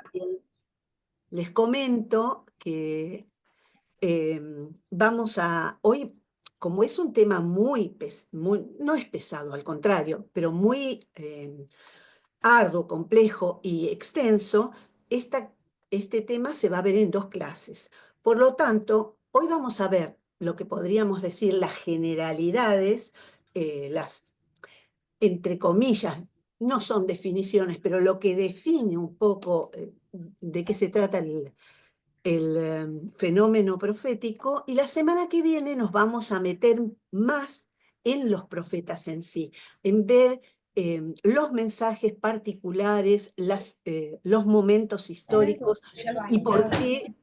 También les comento que hoy, como es un tema no es pesado, al contrario, pero muy arduo, complejo y extenso, este tema se va a ver en 2 clases. Por lo tanto, hoy vamos a ver lo que podríamos decir las generalidades, entre comillas, no son definiciones, pero lo que define un poco de qué se trata el fenómeno profético, y la semana que viene nos vamos a meter más en los profetas en sí, en ver los mensajes particulares, los momentos históricos y por qué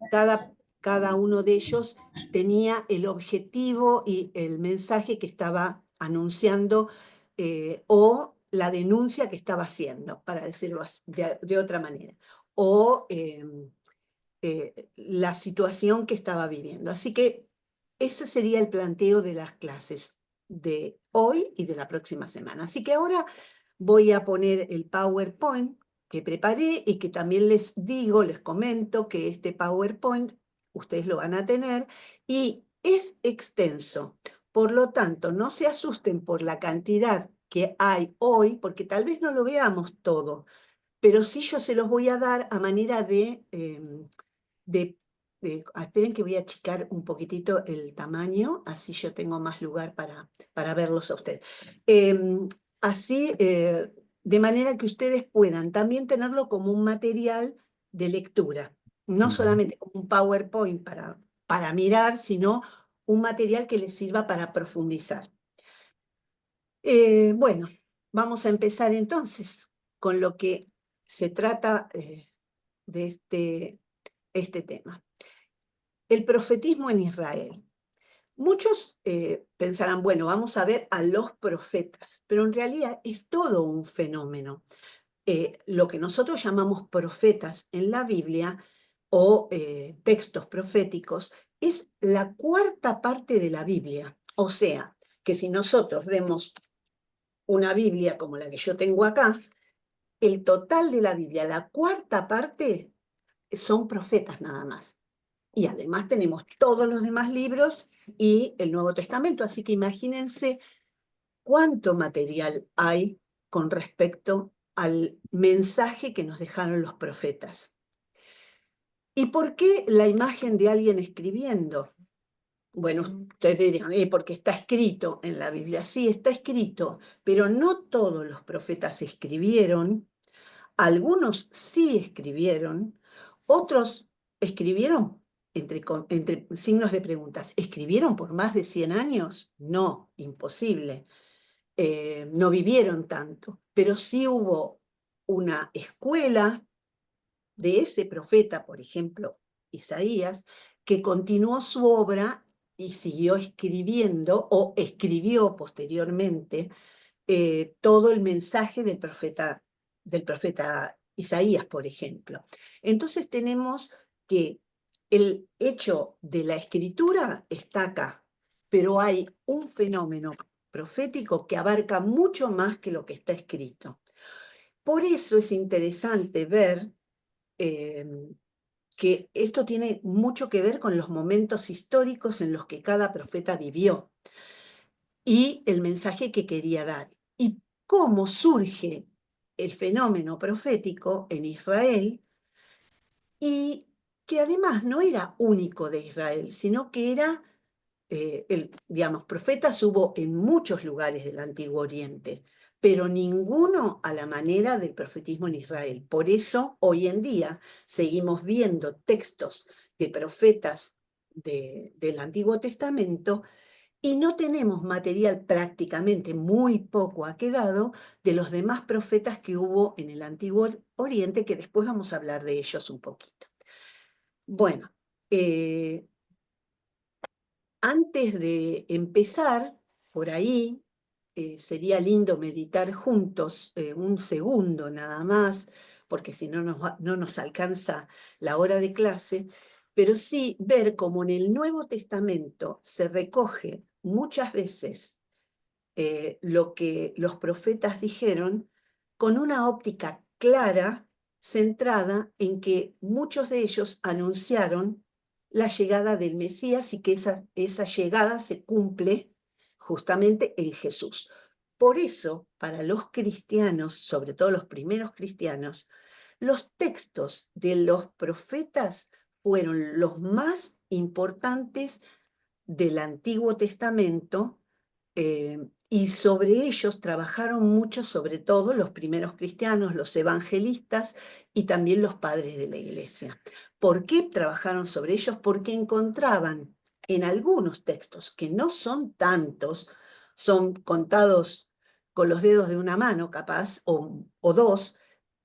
cada uno de ellos tenía el objetivo y el mensaje que estaba anunciando, o la denuncia que estaba haciendo, para decirlo de otra manera, o la situación que estaba viviendo. Así que ese sería el planteo de las clases de hoy y de la próxima semana. Así que ahora voy a poner el PowerPoint que preparé y que también les comento que este PowerPoint ustedes lo van a tener y es extenso. Por lo tanto, no se asusten por la cantidad que hay hoy, porque tal vez no lo veamos todo, pero sí yo se los voy a dar a manera de, esperen que voy a achicar un poquitito el tamaño, así yo tengo más lugar para verlos a ustedes. Así, de manera que ustedes puedan también tenerlo como un material de lectura, no solamente como un PowerPoint para mirar, sino un material que les sirva para profundizar. Bueno, vamos a empezar entonces con lo que se trata de este tema. El profetismo en Israel. Muchos pensarán, bueno, vamos a ver a los profetas, pero en realidad es todo un fenómeno. Lo que nosotros llamamos profetas en la Biblia o textos proféticos es la 4ª parte de la Biblia. O sea, que si nosotros vemos una Biblia como la que yo tengo acá, el total de la Biblia, la 4ª parte, son profetas nada más. Y además tenemos todos los demás libros y el Nuevo Testamento, así que imagínense cuánto material hay con respecto al mensaje que nos dejaron los profetas. ¿Y por qué la imagen de alguien escribiendo? Bueno, ustedes dirían, porque está escrito en la Biblia. Sí, está escrito, pero no todos los profetas escribieron. Algunos sí escribieron, otros escribieron, entre signos de preguntas, ¿escribieron por más de 100 años? No, imposible. No vivieron tanto, pero sí hubo una escuela de ese profeta, por ejemplo, Isaías, que continuó su obra y siguió escribiendo o escribió posteriormente todo el mensaje del profeta Isaías, por ejemplo. Entonces tenemos que el hecho de la escritura está acá, pero hay un fenómeno profético que abarca mucho más que lo que está escrito. Por eso es interesante ver eh, que esto tiene mucho que ver con los momentos históricos en los que cada profeta vivió y el mensaje que quería dar. Y cómo surge el fenómeno profético en Israel, y que además no era único de Israel, sino que era, digamos, profetas hubo en muchos lugares del Antiguo Oriente, pero ninguno a la manera del profetismo en Israel. Por eso hoy en día seguimos viendo textos de profetas del Antiguo Testamento y no tenemos material, prácticamente muy poco ha quedado, de los demás profetas que hubo en el Antiguo Oriente, que después vamos a hablar de ellos un poquito. Bueno, antes de empezar, por ahí, sería lindo meditar juntos un segundo nada más, porque si no no nos alcanza la hora de clase, pero sí ver cómo en el Nuevo Testamento se recoge muchas veces lo que los profetas dijeron con una óptica clara centrada en que muchos de ellos anunciaron la llegada del Mesías y que esa llegada se cumple justamente en Jesús. Por eso, para los cristianos, sobre todo los primeros cristianos, los textos de los profetas fueron los más importantes del Antiguo Testamento, y sobre ellos trabajaron mucho, sobre todo los primeros cristianos, los evangelistas y también los padres de la iglesia. ¿Por qué trabajaron sobre ellos? Porque encontraban en algunos textos, que no son tantos, son contados con los dedos de una mano capaz, o dos,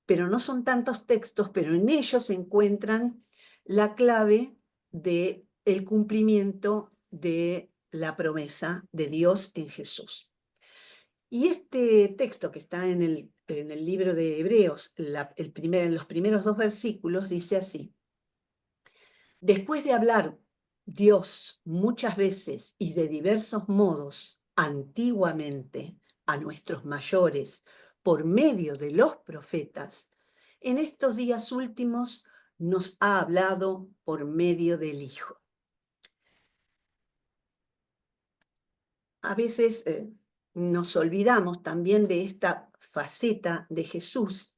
pero no son tantos textos, pero en ellos se encuentran la clave del cumplimiento de la promesa de Dios en Jesús. Y este texto que está en el libro de Hebreos, en los primeros 2 versículos, dice así: después de hablar Dios muchas veces y de diversos modos antiguamente a nuestros mayores por medio de los profetas, en estos días últimos nos ha hablado por medio del Hijo. A veces nos olvidamos también de esta faceta de Jesús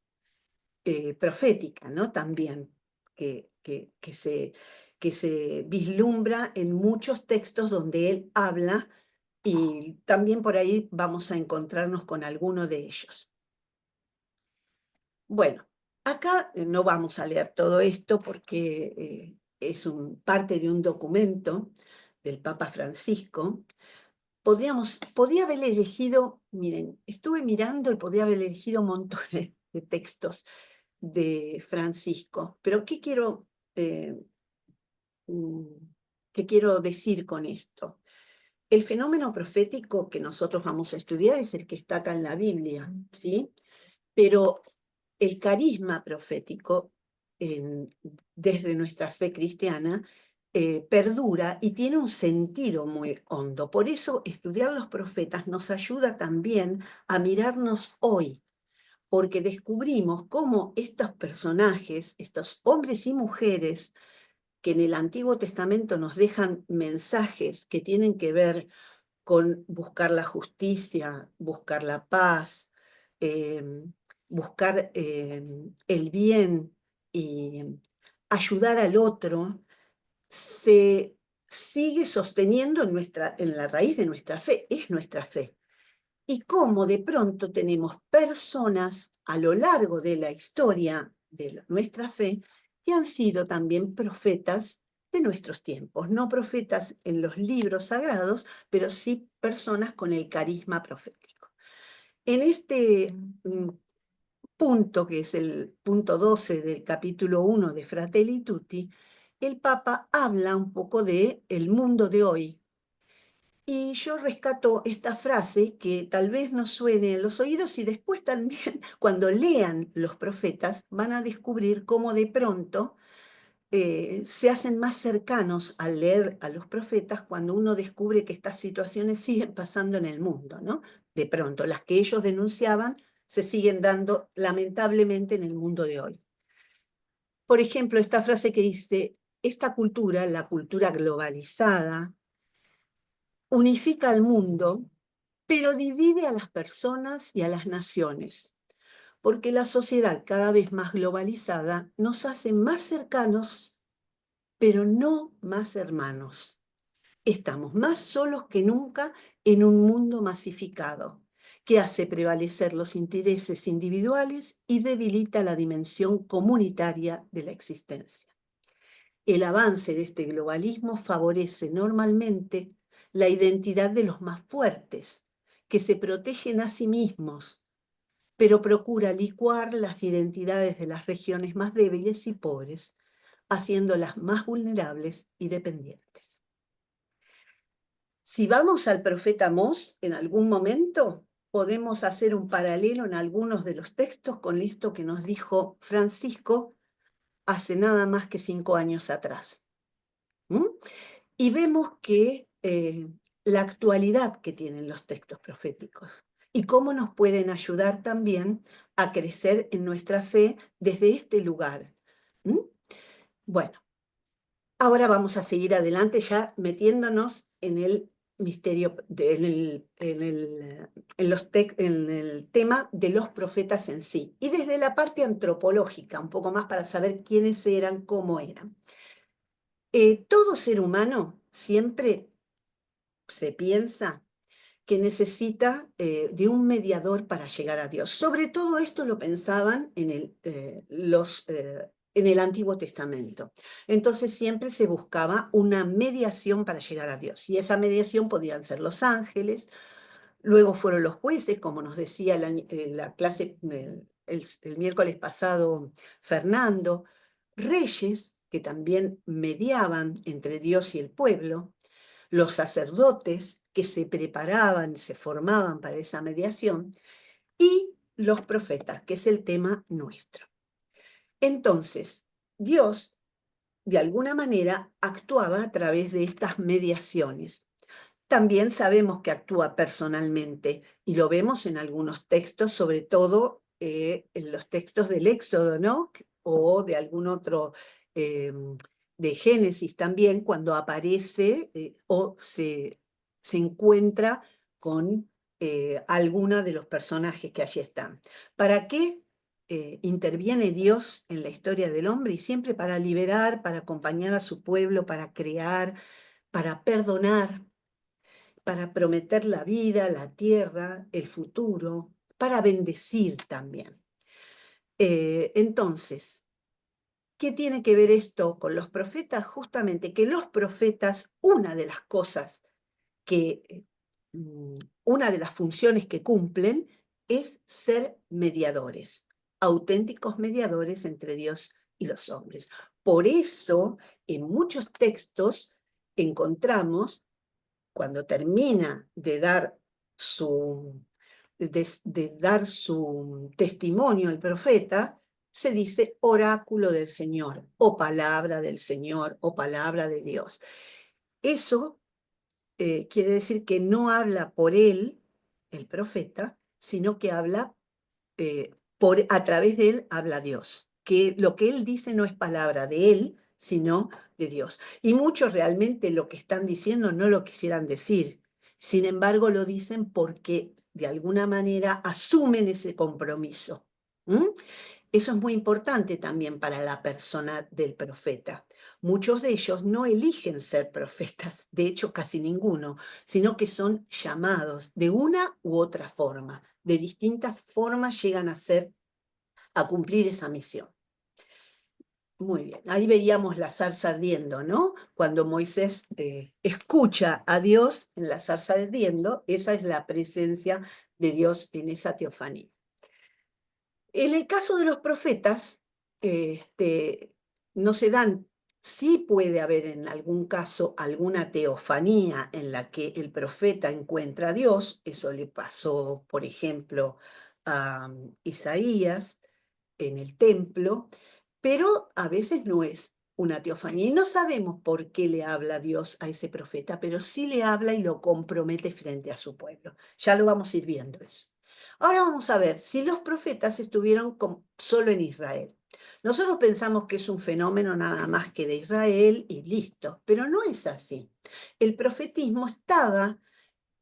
profética, ¿no? También, que se vislumbra en muchos textos donde él habla, y también por ahí vamos a encontrarnos con alguno de ellos. Bueno, acá no vamos a leer todo esto porque es parte de un documento del Papa Francisco. Podía haber elegido, miren, estuve mirando y podía haber elegido montones de textos de Francisco, pero eh, mm, ¿qué quiero decir con esto? El fenómeno profético que nosotros vamos a estudiar es el que está acá en la Biblia, ¿sí? Pero el carisma profético, desde nuestra fe cristiana, perdura y tiene un sentido muy hondo. Por eso estudiar los profetas nos ayuda también a mirarnos hoy, porque descubrimos cómo estos personajes, estos hombres y mujeres que en el Antiguo Testamento nos dejan mensajes que tienen que ver con buscar la justicia, buscar la paz, eh, buscar el bien y ayudar al otro, se sigue sosteniendo en la raíz de nuestra fe, es nuestra fe. Y cómo de pronto tenemos personas a lo largo de la historia de nuestra fe que han sido también profetas de nuestros tiempos, no profetas en los libros sagrados, pero sí personas con el carisma profético. En este punto, que es el punto 12 del capítulo 1 de Fratelli Tutti, el Papa habla un poco de el mundo de hoy. Y yo rescato esta frase que tal vez nos suene en los oídos, y después también cuando lean los profetas van a descubrir cómo de pronto se hacen más cercanos al leer a los profetas cuando uno descubre que estas situaciones siguen pasando en el mundo, ¿no? De pronto, las que ellos denunciaban se siguen dando lamentablemente en el mundo de hoy. Por ejemplo, esta frase que dice: esta cultura, la cultura globalizada, unifica al mundo, pero divide a las personas y a las naciones, porque la sociedad cada vez más globalizada nos hace más cercanos, pero no más hermanos. Estamos más solos que nunca en un mundo masificado, que hace prevalecer los intereses individuales y debilita la dimensión comunitaria de la existencia. El avance de este globalismo favorece normalmente la identidad de los más fuertes, que se protegen a sí mismos, pero procura licuar las identidades de las regiones más débiles y pobres, haciéndolas más vulnerables y dependientes. Si vamos al profeta Amós, en algún momento podemos hacer un paralelo en algunos de los textos con esto que nos dijo Francisco hace nada más que 5 años atrás. Y vemos que la actualidad que tienen los textos proféticos, y cómo nos pueden ayudar también a crecer en nuestra fe desde este lugar. ¿Mm? Bueno, ahora vamos a seguir adelante ya metiéndonos en el misterio, en el tema de los profetas en sí, y desde la parte antropológica, un poco más para saber quiénes eran, cómo eran. Todo ser humano siempre se piensa que necesita de un mediador para llegar a Dios. Sobre todo esto lo pensaban en el Antiguo Testamento. Entonces siempre se buscaba una mediación para llegar a Dios. Y esa mediación podían ser los ángeles, luego fueron los jueces, como nos decía la clase el miércoles pasado Fernando, reyes que también mediaban entre Dios y el pueblo, los sacerdotes que se preparaban, se formaban para esa mediación, y los profetas, que es el tema nuestro. Entonces, Dios, de alguna manera, actuaba a través de estas mediaciones. También sabemos que actúa personalmente, y lo vemos en algunos textos, sobre todo en los textos del Éxodo, ¿no? O de algún otro, de Génesis también, cuando aparece o se encuentra con alguna de los personajes que allí están. ¿Para qué interviene Dios en la historia del hombre? Y siempre para liberar, para acompañar a su pueblo, para crear, para perdonar, para prometer la vida, la tierra, el futuro, para bendecir también. Entonces, ¿qué tiene que ver esto con los profetas? Justamente que los profetas, una de las cosas una de las funciones que cumplen es ser mediadores, auténticos mediadores entre Dios y los hombres. Por eso, en muchos textos encontramos cuando termina de dar su testimonio el profeta, se dice oráculo del Señor, o palabra del Señor, o palabra de Dios. Eso quiere decir que no habla por él, el profeta, sino que habla a través de él habla Dios, que lo que él dice no es palabra de él, sino de Dios. Y muchos realmente lo que están diciendo no lo quisieran decir, sin embargo lo dicen porque de alguna manera asumen ese compromiso. ¿Mm? Eso es muy importante también para la persona del profeta. Muchos de ellos no eligen ser profetas, de hecho casi ninguno, sino que son llamados de una u otra forma. De distintas formas llegan a cumplir esa misión. Muy bien, ahí veíamos la zarza ardiendo, ¿no? Cuando Moisés escucha a Dios en la zarza ardiendo, esa es la presencia de Dios en esa teofanía. En el caso de los profetas, no se dan, sí puede haber en algún caso alguna teofanía en la que el profeta encuentra a Dios, eso le pasó, por ejemplo, a Isaías en el templo, pero a veces no es una teofanía y no sabemos por qué le habla Dios a ese profeta, pero sí le habla y lo compromete frente a su pueblo. Ya lo vamos a ir viendo eso. Ahora vamos a ver si los profetas estuvieron solo en Israel. Nosotros pensamos que es un fenómeno nada más que de Israel y listo, pero no es así. El profetismo estaba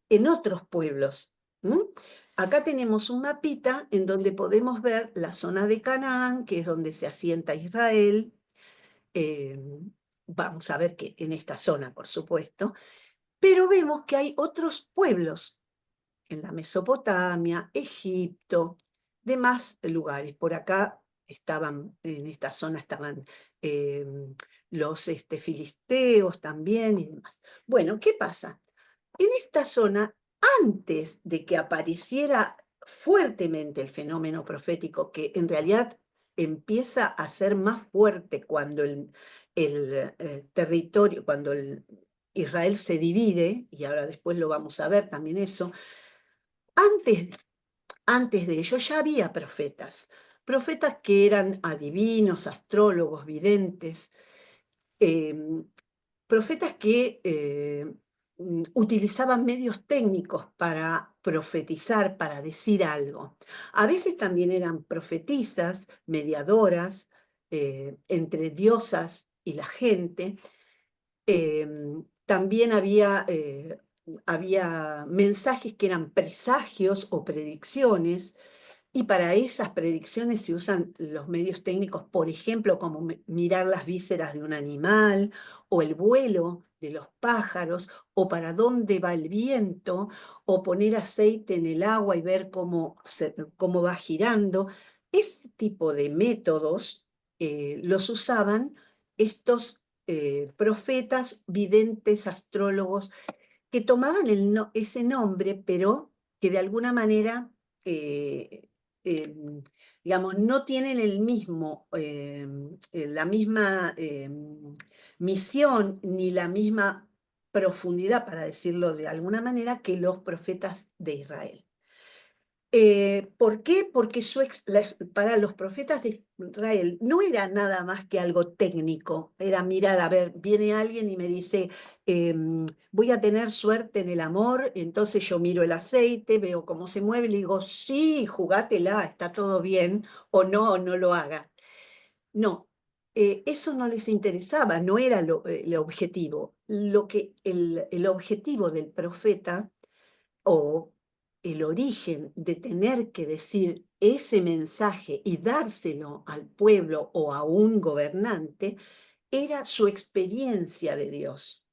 en otros pueblos. Acá tenemos un mapita en donde podemos ver la zona de Canaán, que es donde se asienta Israel. Vamos a ver que en esta zona, por supuesto, pero vemos que hay otros pueblos en la Mesopotamia, Egipto, demás lugares. Por acá estaban, en esta zona estaban eh, los filisteos también y demás. Bueno, ¿qué pasa? En esta zona, antes de que apareciera fuertemente el fenómeno profético, que en realidad empieza a ser más fuerte cuando el territorio, cuando Israel se divide, y ahora después lo vamos a ver también eso, antes de ello ya había profetas que eran adivinos, astrólogos, videntes, profetas que utilizaban medios técnicos para profetizar, para decir algo. A veces también eran profetisas, mediadoras, entre diosas y la gente. También había mensajes que eran presagios o predicciones, y para esas predicciones se usan los medios técnicos, por ejemplo, como mirar las vísceras de un animal, o el vuelo de los pájaros, o para dónde va el viento, o poner aceite en el agua y ver cómo va girando. Ese tipo de métodos los usaban estos profetas, videntes, astrólogos, que tomaban ese nombre, pero que de alguna manera, eh, digamos, no tienen la misma misión ni la misma profundidad, para decirlo de alguna manera, que los profetas de Israel. ¿Por qué? Porque para los profetas de Israel no era nada más que algo técnico, era mirar, a ver, viene alguien y me dice, voy a tener suerte en el amor, entonces yo miro el aceite, veo cómo se mueve, le digo, sí, jugátela, está todo bien, o no, no lo haga. No, eso no les interesaba, no era el objetivo. El objetivo del profeta, o el origen de tener que decir ese mensaje y dárselo al pueblo o a un gobernante, era su experiencia de Dios,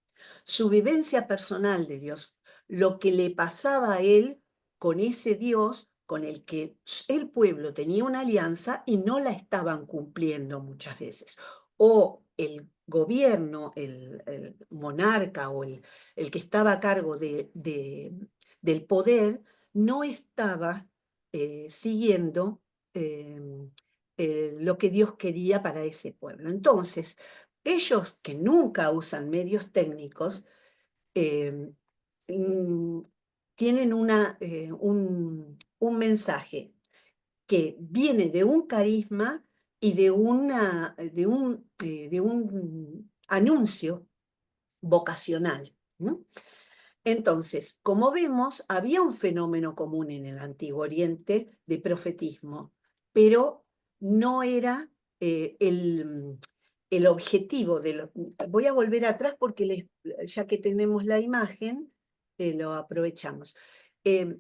su vivencia personal de Dios, lo que le pasaba a él con ese Dios con el que el pueblo tenía una alianza y no la estaban cumpliendo muchas veces. O el gobierno, el monarca o el que estaba a cargo del poder no estaba siguiendo eh, lo que Dios quería para ese pueblo. Entonces, ellos que nunca usan medios técnicos, eh, mm, tienen un mensaje que viene de un carisma y de un anuncio vocacional. ¿No? Entonces, como vemos, había un fenómeno común en el Antiguo Oriente de profetismo, pero no era el objetivo de lo. Voy a volver atrás porque ya que tenemos la imagen, lo aprovechamos.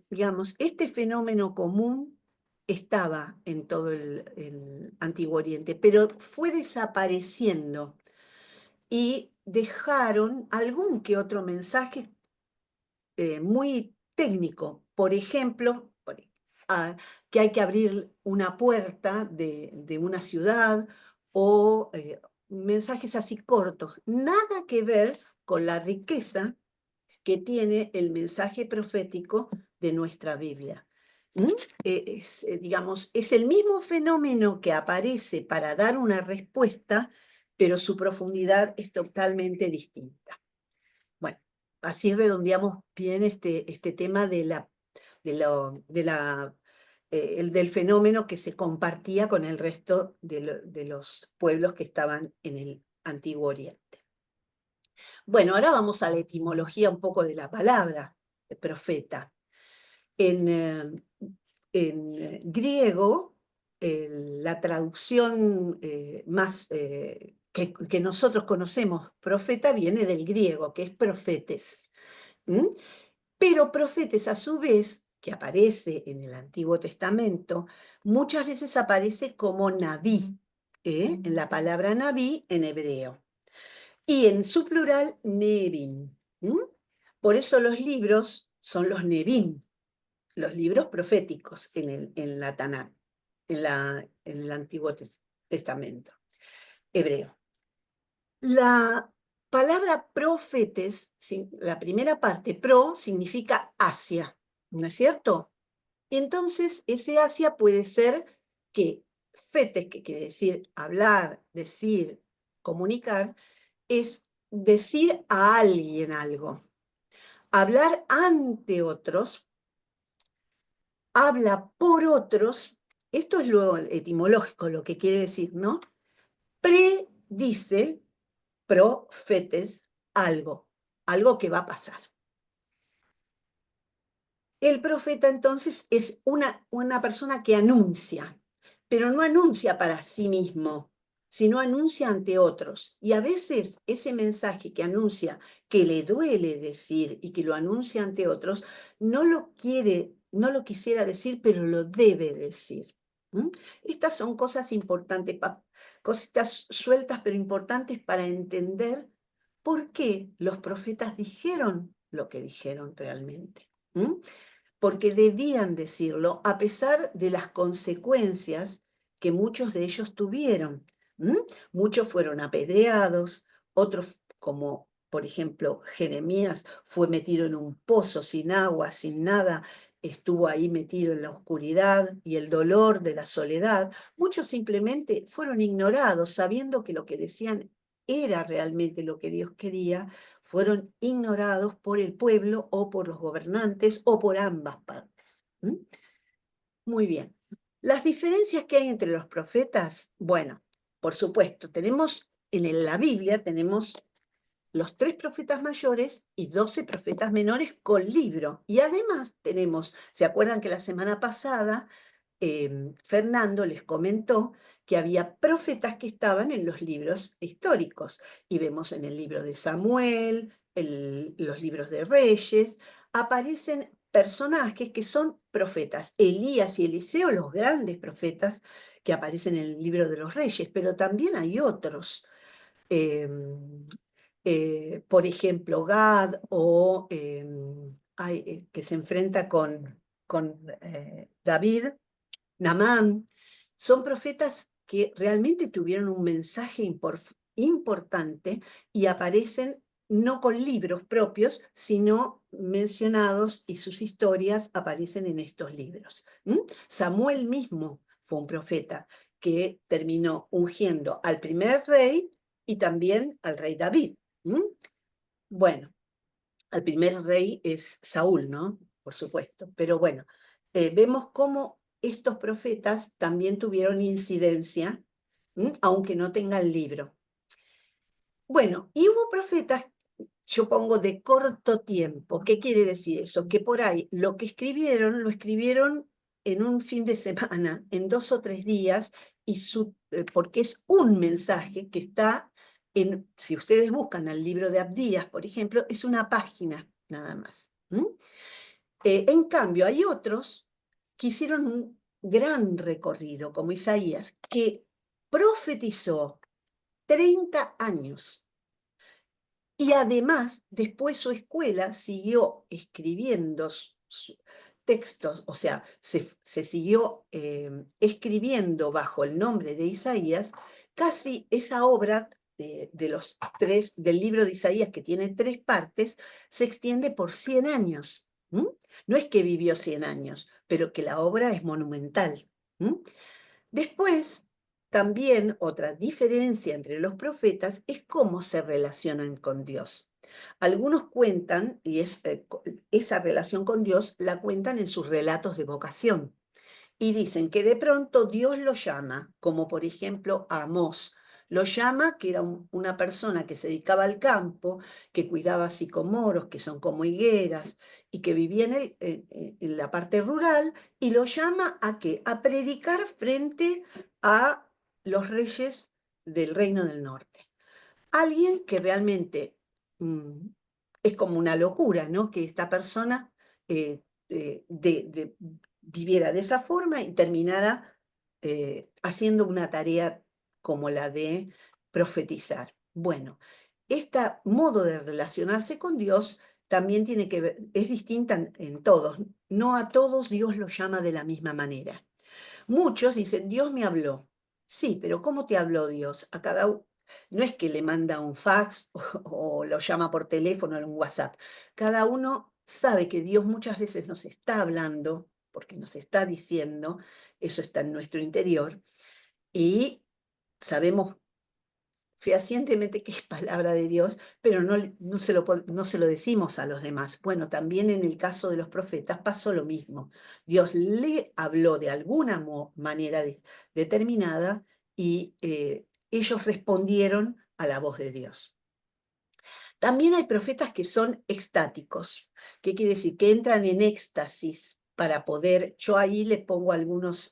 Digamos, este fenómeno común estaba en todo el Antiguo Oriente, pero fue desapareciendo y dejaron algún que otro mensaje muy técnico. Por ejemplo, que hay que abrir una puerta de una ciudad, o mensajes así cortos. Nada que ver con la riqueza que tiene el mensaje profético de nuestra Biblia. ¿Mm? Digamos, es el mismo fenómeno que aparece para dar una respuesta, pero su profundidad es totalmente distinta. Bueno, así redondeamos bien este tema del fenómeno que se compartía con el resto de los pueblos que estaban en el Antiguo Oriente. Bueno, ahora vamos a la etimología un poco de la palabra profeta. En griego, la traducción más que nosotros conocemos, profeta, viene del griego, que es profetes. ¿Mm? Pero profetes, a su vez, que aparece en el Antiguo Testamento, muchas veces aparece como Naví, en la palabra Naví en hebreo. Y en su plural, Nevim. Por eso los libros son los Nevim, los libros proféticos en la Tanakh, en el Antiguo Testamento hebreo. La palabra profetes, la primera parte, pro, significa hacia, ¿no es cierto? Entonces, ese hacia puede ser que fetes, que quiere decir hablar, decir, comunicar, es decir a alguien algo. Hablar ante otros, habla por otros, esto es lo etimológico, lo que quiere decir, ¿no? Predice, profetes, algo que va a pasar. El profeta entonces es una persona que anuncia, pero no anuncia para sí mismo, sino anuncia ante otros. Y a veces ese mensaje que anuncia, que le duele decir y que lo anuncia ante otros, no lo quisiera decir, pero lo debe decir. ¿Mm? Estas son cosas importantes, cositas sueltas pero importantes para entender por qué los profetas dijeron lo que dijeron realmente. ¿Mm? Porque debían decirlo a pesar de las consecuencias que muchos de ellos tuvieron. ¿Mm? Muchos fueron apedreados, otros, como por ejemplo Jeremías, fue metido en un pozo sin agua, sin nada, estuvo ahí metido en la oscuridad y el dolor de la soledad. Muchos simplemente fueron ignorados, sabiendo que lo que decían era realmente lo que Dios quería, fueron ignorados por el pueblo o por los gobernantes o por ambas partes. ¿Mm? Muy bien. Las diferencias que hay entre los profetas, bueno, por supuesto, tenemos la Biblia, tenemos los 3 profetas mayores y 12 profetas menores con libro. Y además tenemos, ¿se acuerdan que la semana pasada Fernando les comentó que había profetas que estaban en los libros históricos? Y vemos en el libro de Samuel, los libros de Reyes, aparecen personajes que son profetas. Elías y Eliseo, los grandes profetas que aparecen en el libro de los Reyes, pero también hay otros. Eh, por ejemplo, Gad o que se enfrenta con David, Naamán, son profetas que realmente tuvieron un mensaje importante y aparecen no con libros propios, sino mencionados y sus historias aparecen en estos libros. Samuel mismo fue un profeta que terminó ungiendo al primer rey y también al rey David. Bueno, al primer rey es Saúl, ¿no? Por supuesto. Pero bueno, vemos cómo estos profetas también tuvieron incidencia, aunque no tengan libro. Bueno, y hubo profetas, yo pongo de corto tiempo. ¿Qué quiere decir eso? Que por ahí lo que escribieron, lo escribieron en un fin de semana, en 2 o 3 días, porque es un mensaje que está si ustedes buscan al libro de Abdías, por ejemplo, es una página nada más. En cambio, hay otros que hicieron un gran recorrido, como Isaías, que profetizó 30 años. Y además, después su escuela siguió escribiendo textos, o sea, se siguió escribiendo bajo el nombre de Isaías, casi esa obra de los 3, del libro de Isaías, que tiene 3 partes, se extiende por 100 años. No es que vivió 100 años, pero que la obra es monumental. Después, también otra diferencia entre los profetas es cómo se relacionan con Dios. Algunos cuentan, y esa relación con Dios la cuentan en sus relatos de vocación, y dicen que de pronto Dios lo llama, como por ejemplo a Amós. Lo llama, que era una persona que se dedicaba al campo, que cuidaba sicomoros, que son como higueras, y que vivía en la parte rural, y lo llama ¿a qué? A predicar frente a los reyes del Reino del Norte. Alguien que realmente mm, es como una locura, ¿no? Que esta persona eh, viviera de esa forma y terminara haciendo una tarea como la de profetizar. Bueno, este modo de relacionarse con Dios también tiene que ver, es distinta en todos. No a todos Dios los llama de la misma manera. Muchos dicen, Dios me habló. Sí, pero ¿cómo te habló Dios? A cada uno. No es que le manda un fax o lo llama por teléfono o en un WhatsApp. Cada uno sabe que Dios muchas veces nos está hablando, porque nos está diciendo, eso está en nuestro interior, y sabemos fehacientemente que es palabra de Dios, pero no se lo decimos a los demás. Bueno, también en el caso de los profetas pasó lo mismo. Dios le habló de alguna manera determinada y ellos respondieron a la voz de Dios. También hay profetas que son extáticos. ¿Qué quiere decir? Que entran en éxtasis para poder, yo ahí les pongo algunos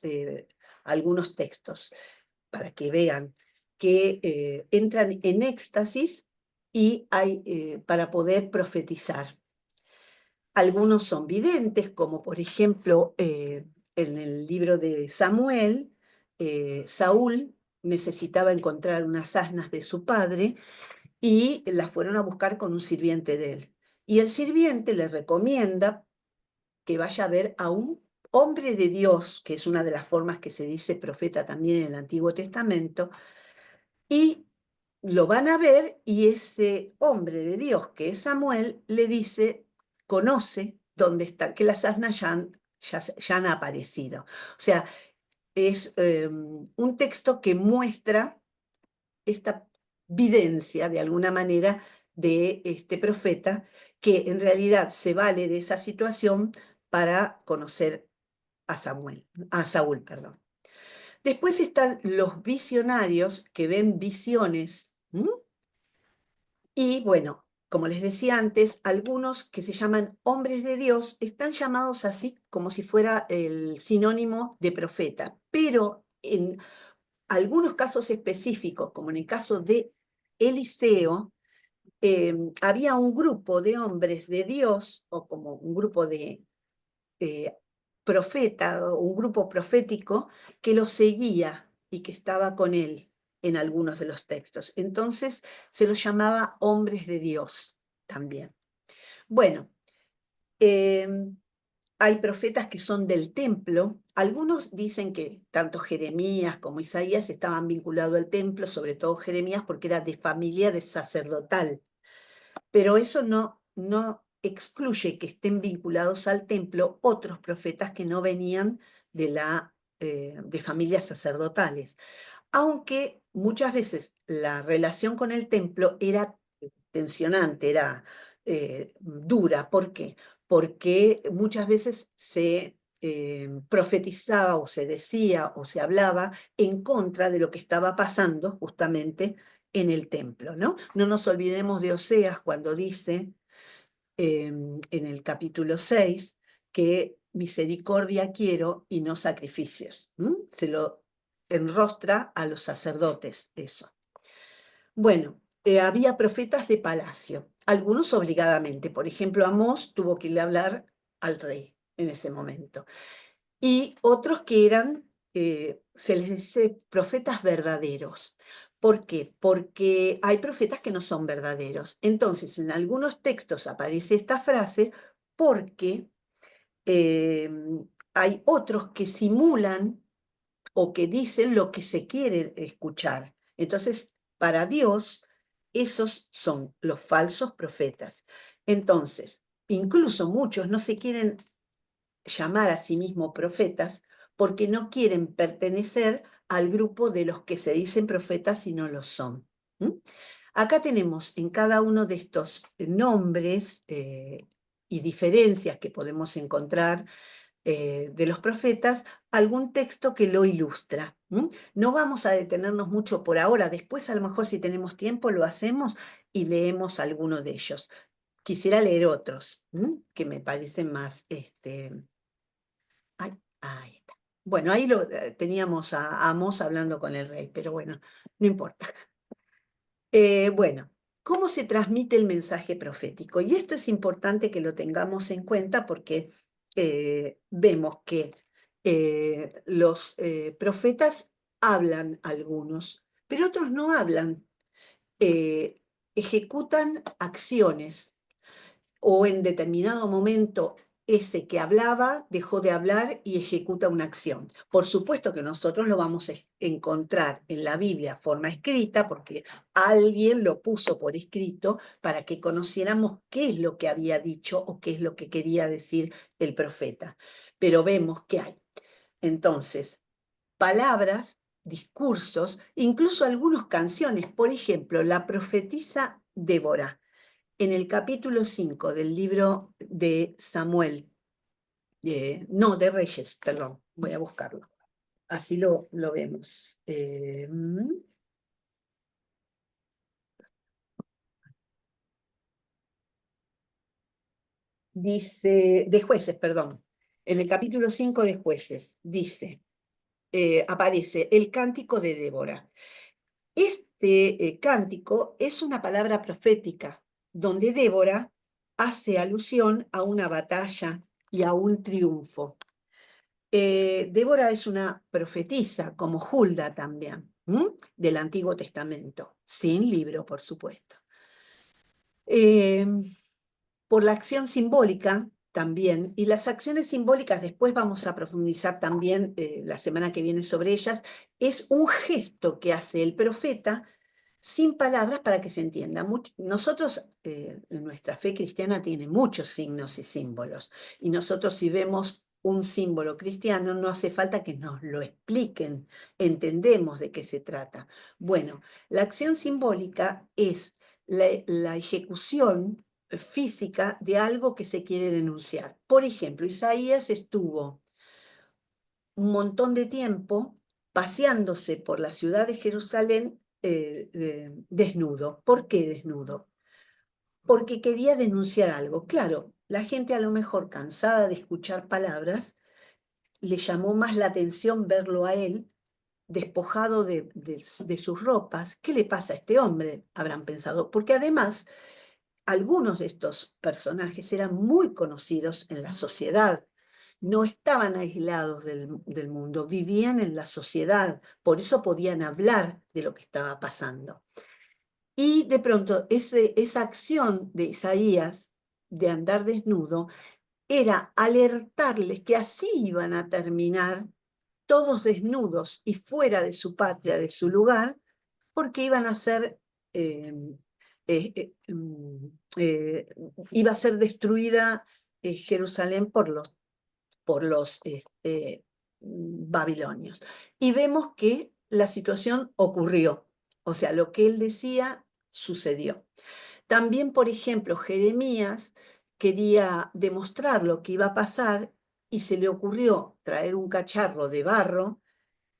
textos para que vean que entran en éxtasis y para poder profetizar. Algunos son videntes, como por ejemplo en el libro de Samuel, Saúl necesitaba encontrar unas asnas de su padre y las fueron a buscar con un sirviente de él. Y el sirviente le recomienda que vaya a ver a un hombre de Dios, que es una de las formas que se dice profeta también en el Antiguo Testamento, y lo van a ver y ese hombre de Dios, que es Samuel, le dice, conoce dónde está, que las asnas ya han aparecido. O sea, es un texto que muestra esta videncia, de alguna manera, de este profeta, que en realidad se vale de esa situación para conocer a Saúl, perdón. Después están los visionarios que ven visiones. Y bueno, como les decía antes, algunos que se llaman hombres de Dios están llamados así como si fuera el sinónimo de profeta, pero en algunos casos específicos, como en el caso de Eliseo, había un grupo de hombres de Dios, o como un grupo de eh, profeta, o un grupo profético, que lo seguía y que estaba con él en algunos de los textos. Entonces se los llamaba hombres de Dios también. Bueno, eh, hay profetas que son del templo. Algunos dicen que tanto Jeremías como Isaías estaban vinculados al templo, sobre todo Jeremías porque era de familia de sacerdotal. Pero eso no excluye que estén vinculados al templo otros profetas que no venían de familias sacerdotales. Aunque muchas veces la relación con el templo era tensionante, era dura. ¿Por qué? Porque muchas veces se profetizaba o se decía o se hablaba en contra de lo que estaba pasando justamente en el templo, ¿no? No nos olvidemos de Oseas cuando dice en el capítulo 6 que misericordia quiero y no sacrificios. Se lo enrostra a los sacerdotes eso. Bueno, había profetas de palacio, algunos obligadamente. Por ejemplo, Amós tuvo que irle a hablar al rey en ese momento. Y otros que eran, se les dice profetas verdaderos. ¿Por qué? Porque hay profetas que no son verdaderos. Entonces, en algunos textos aparece esta frase porque eh, hay otros que simulan o que dicen lo que se quiere escuchar. Entonces, para Dios, esos son los falsos profetas. Entonces, incluso muchos no se quieren llamar a sí mismos profetas porque no quieren pertenecer al grupo de los que se dicen profetas y no lo son. Acá tenemos en cada uno de estos nombres y diferencias que podemos encontrar de los profetas, algún texto que lo ilustra. No vamos a detenernos mucho por ahora, después a lo mejor si tenemos tiempo lo hacemos y leemos alguno de ellos. Quisiera leer otros que me parecen más... ahí está. Bueno, ahí teníamos a Amós hablando con el rey, pero bueno, no importa. Bueno, ¿cómo se transmite el mensaje profético? Y esto es importante que lo tengamos en cuenta porque vemos que los profetas hablan algunos, pero otros no hablan, ejecutan acciones o en determinado momento ese que hablaba dejó de hablar y ejecuta una acción. Por supuesto que nosotros lo vamos a encontrar en la Biblia forma escrita, porque alguien lo puso por escrito para que conociéramos qué es lo que había dicho o qué es lo que quería decir el profeta. Pero vemos que hay. Entonces, palabras, discursos, incluso algunas canciones. Por ejemplo, la profetisa Débora en el capítulo 5 del libro de Samuel, no, de Reyes, perdón, voy a buscarlo, así lo vemos. dice, de Jueces, perdón, en el capítulo 5 de Jueces, dice, aparece el cántico de Débora. Este cántico es una palabra profética, donde Débora hace alusión a una batalla y a un triunfo. Débora es una profetisa, como Hulda también, del Antiguo Testamento, sin libro, por supuesto. Por la acción simbólica también, y las acciones simbólicas después vamos a profundizar también la semana que viene sobre ellas, es un gesto que hace el profeta sin palabras para que se entienda. Nosotros, nuestra fe cristiana tiene muchos signos y símbolos, y nosotros si vemos un símbolo cristiano no hace falta que nos lo expliquen, entendemos de qué se trata. Bueno, la acción simbólica es la ejecución física de algo que se quiere denunciar. Por ejemplo, Isaías estuvo un montón de tiempo paseándose por la ciudad de Jerusalén desnudo. ¿Por qué desnudo? Porque quería denunciar algo. Claro, la gente a lo mejor cansada de escuchar palabras, le llamó más la atención verlo a él despojado de sus ropas. ¿Qué le pasa a este hombre? Habrán pensado. Porque además algunos de estos personajes eran muy conocidos en la sociedad, no estaban aislados del mundo, vivían en la sociedad, por eso podían hablar de lo que estaba pasando. Y de pronto esa acción de Isaías de andar desnudo era alertarles que así iban a terminar todos desnudos y fuera de su patria, de su lugar, porque iban a ser, eh, eh, eh, mm, eh, iba a ser destruida Jerusalén por los babilonios. Y vemos que la situación ocurrió, o sea, lo que él decía sucedió. También, por ejemplo, Jeremías quería demostrar lo que iba a pasar y se le ocurrió traer un cacharro de barro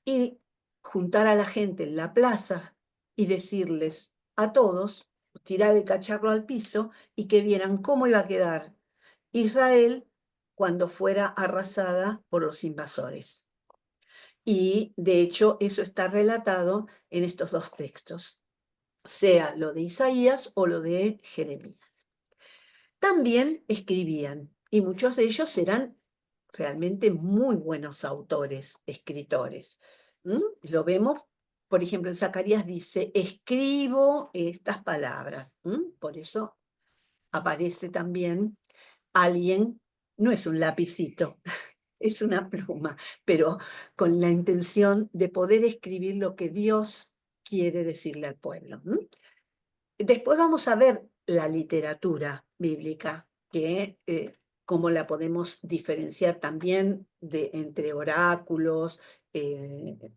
y juntar a la gente en la plaza y decirles a todos, tirar el cacharro al piso y que vieran cómo iba a quedar Israel cuando fuera arrasada por los invasores. Y de hecho eso está relatado en estos dos textos, sea lo de Isaías o lo de Jeremías. También escribían, y muchos de ellos eran realmente muy buenos autores, escritores. Lo vemos, por ejemplo, en Zacarías dice, escribo estas palabras. Por eso aparece también alguien, no es un lapicito, es una pluma, pero con la intención de poder escribir lo que Dios quiere decirle al pueblo. Después vamos a ver la literatura bíblica, que cómo la podemos diferenciar también entre oráculos,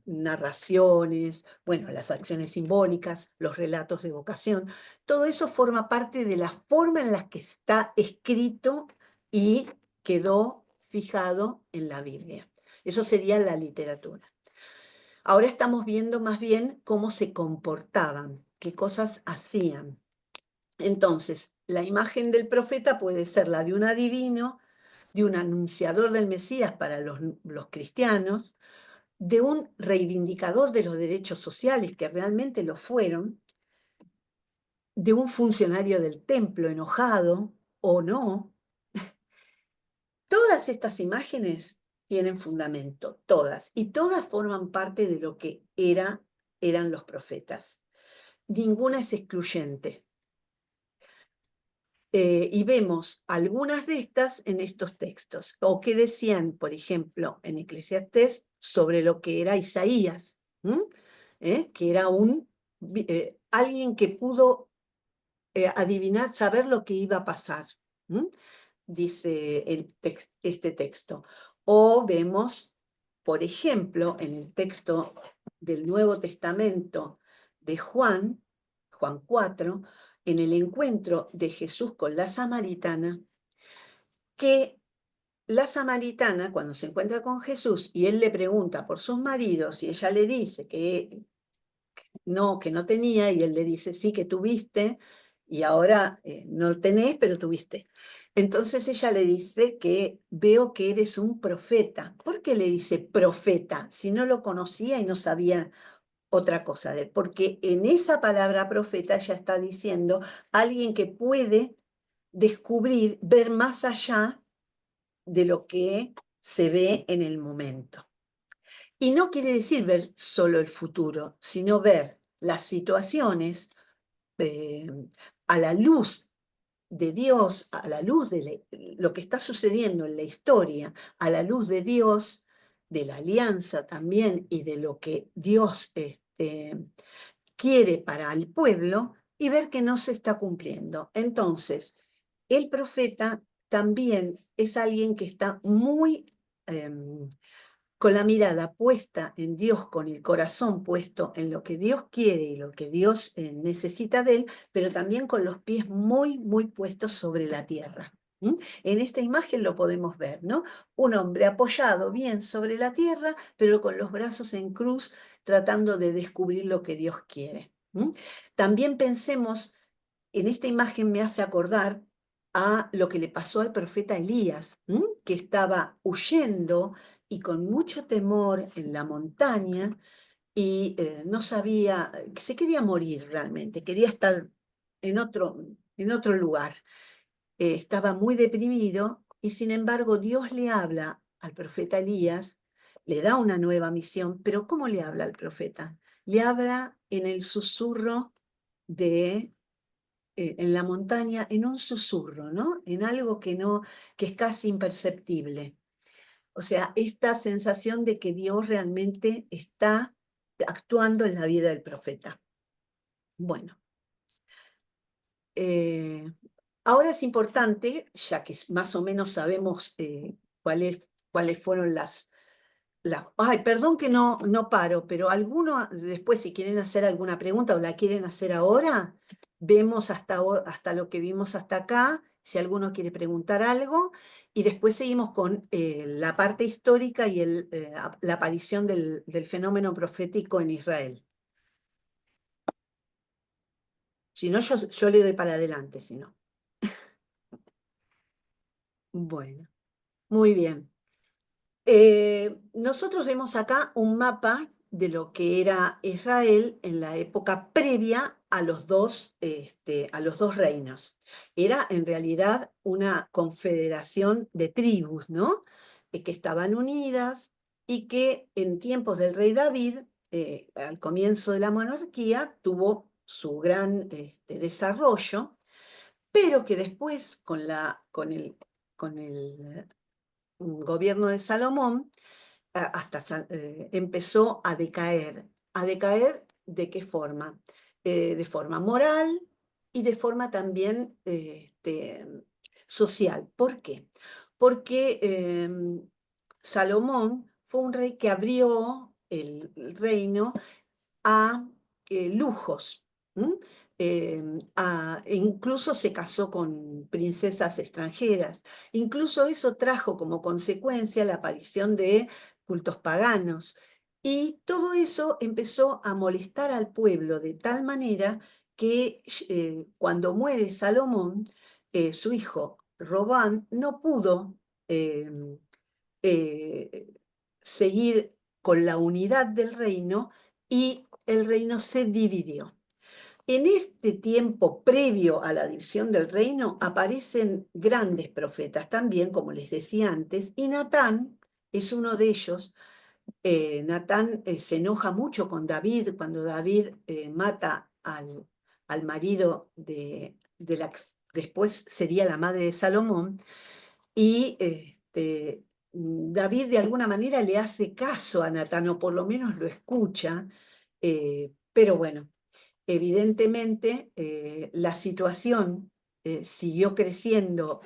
narraciones, bueno, las acciones simbólicas, los relatos de vocación. Todo eso forma parte de la forma en la que está escrito y quedó fijado en la Biblia. Eso sería la literatura. Ahora estamos viendo más bien cómo se comportaban, qué cosas hacían. Entonces, la imagen del profeta puede ser la de un adivino, de un anunciador del Mesías para los cristianos, de un reivindicador de los derechos sociales, que realmente lo fueron, de un funcionario del templo enojado o no. Todas estas imágenes tienen fundamento, todas, y todas forman parte de lo que eran los profetas. Ninguna es excluyente. Y vemos algunas de estas en estos textos, o que decían, por ejemplo, en Eclesiastés, sobre lo que era Isaías, que era alguien que pudo adivinar, saber lo que iba a pasar, dice este texto. O vemos, por ejemplo, en el texto del Nuevo Testamento de Juan 4, en el encuentro de Jesús con la samaritana, que la samaritana, cuando se encuentra con Jesús y él le pregunta por sus maridos y ella le dice que no tenía, y él le dice, sí, que tuviste, y ahora no tenés, pero tuviste. Entonces ella le dice que veo que eres un profeta. ¿Por qué le dice profeta? Si no lo conocía y no sabía otra cosa de él. Porque en esa palabra profeta ya está diciendo alguien que puede descubrir, ver más allá de lo que se ve en el momento. Y no quiere decir ver solo el futuro, sino ver las situaciones eh, a la luz de Dios, a la luz de lo que está sucediendo en la historia, a la luz de Dios, de la alianza también y de lo que Dios quiere para el pueblo y ver que no se está cumpliendo. Entonces, el profeta también es alguien que está muy con la mirada puesta en Dios, con el corazón puesto en lo que Dios quiere y lo que Dios necesita de él, pero también con los pies muy, muy puestos sobre la tierra. En esta imagen lo podemos ver, ¿no? Un hombre apoyado bien sobre la tierra, pero con los brazos en cruz, tratando de descubrir lo que Dios quiere. También pensemos, en esta imagen me hace acordar a lo que le pasó al profeta Elías, que estaba huyendo y con mucho temor en la montaña y no sabía, que se quería morir realmente, quería estar en otro lugar. Estaba muy deprimido y sin embargo Dios le habla al profeta Elías, le da una nueva misión, pero ¿cómo le habla al profeta? Le habla en el susurro de en la montaña, en un susurro, ¿no? En algo que no, que es casi imperceptible. O sea, esta sensación de que Dios realmente está actuando en la vida del profeta. Bueno, eh, ahora es importante, ya que más o menos sabemos cuáles fueron ay, perdón que no paro, pero alguno, después si quieren hacer alguna pregunta o la quieren hacer ahora, vemos hasta lo que vimos hasta acá, si alguno quiere preguntar algo, y después seguimos con la parte histórica y la aparición del fenómeno profético en Israel. Si no, yo le doy para adelante, si no. Bueno, muy bien. Nosotros vemos acá un mapa de lo que era Israel en la época previa a los dos reinos. Era en realidad una confederación de tribus, ¿no? Que estaban unidas y que en tiempos del rey David, al comienzo de la monarquía, tuvo su gran desarrollo, pero que después con el gobierno de Salomón, empezó a decaer. ¿A decaer de qué forma? De forma moral y de forma también social. ¿Por qué? Porque Salomón fue un rey que abrió el reino a lujos. E incluso se casó con princesas extranjeras. Incluso eso trajo como consecuencia la aparición de cultos paganos. Y todo eso empezó a molestar al pueblo de tal manera que cuando muere Salomón, su hijo Robán no pudo eh, eh, seguir con la unidad del reino y el reino se dividió. En este tiempo previo a la división del reino aparecen grandes profetas también, como les decía antes, y Natán es uno de ellos. Natán se enoja mucho con David cuando David mata al marido de la que después sería la madre de Salomón, y David de alguna manera le hace caso a Natán, o por lo menos lo escucha, pero bueno, evidentemente la situación siguió creciendo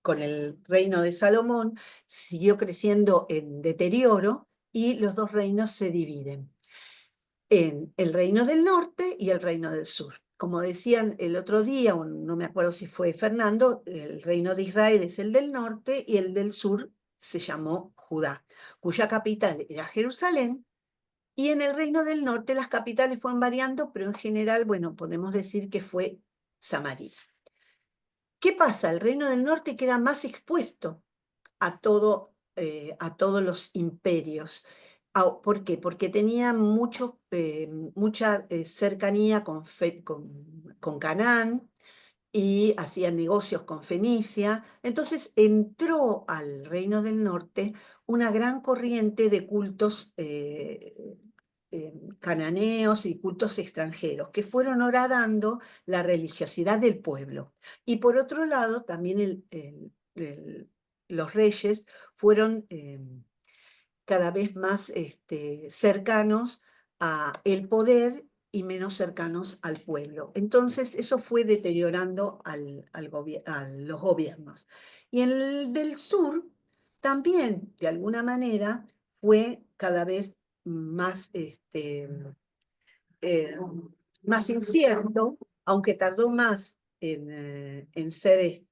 con el reino de Salomón, siguió creciendo en deterioro y los dos reinos se dividen en el reino del norte y el reino del sur. Como decían el otro día, no me acuerdo si fue Fernando, el reino de Israel es el del norte y el del sur se llamó Judá, cuya capital era Jerusalén, Y en el Reino del Norte las capitales fueron variando, pero en general, bueno, podemos decir que fue Samaria. ¿Qué pasa? El Reino del Norte queda más expuesto a todos los imperios. ¿Por qué? Porque tenía mucha cercanía con Canaán y hacía negocios con Fenicia. Entonces entró al Reino del Norte una gran corriente de cultos cananeos y cultos extranjeros que fueron horadando la religiosidad del pueblo. Y por otro lado, también los reyes fueron cada vez más cercanos al poder y menos cercanos al pueblo. Entonces, eso fue deteriorando a los gobiernos. Y en el del sur, también, de alguna manera, fue cada vez más, eh, más incierto, aunque tardó más en ser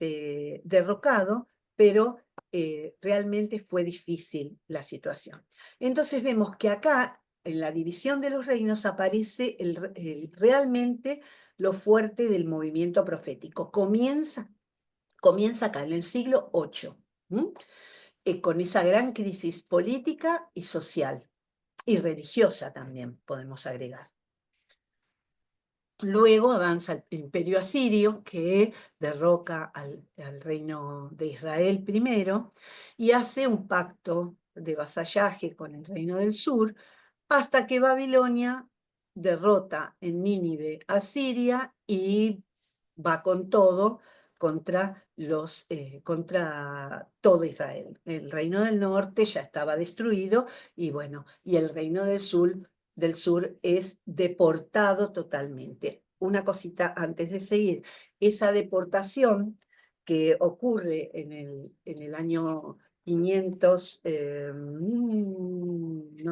derrocado, pero realmente fue difícil la situación. Entonces vemos que acá, en la división de los reinos, aparece realmente lo fuerte del movimiento profético. Comienza acá, en el siglo VIII, con esa gran crisis política y social, y religiosa también, podemos agregar. Luego avanza el imperio asirio, que derroca al reino de Israel primero y hace un pacto de vasallaje con el reino del sur, hasta que Babilonia derrota en Nínive a Siria y va con todo contra todo Israel. El reino del norte ya estaba destruido y bueno, y el reino del sur es deportado totalmente. Una cosita antes de seguir, esa deportación que ocurre en el año 500, no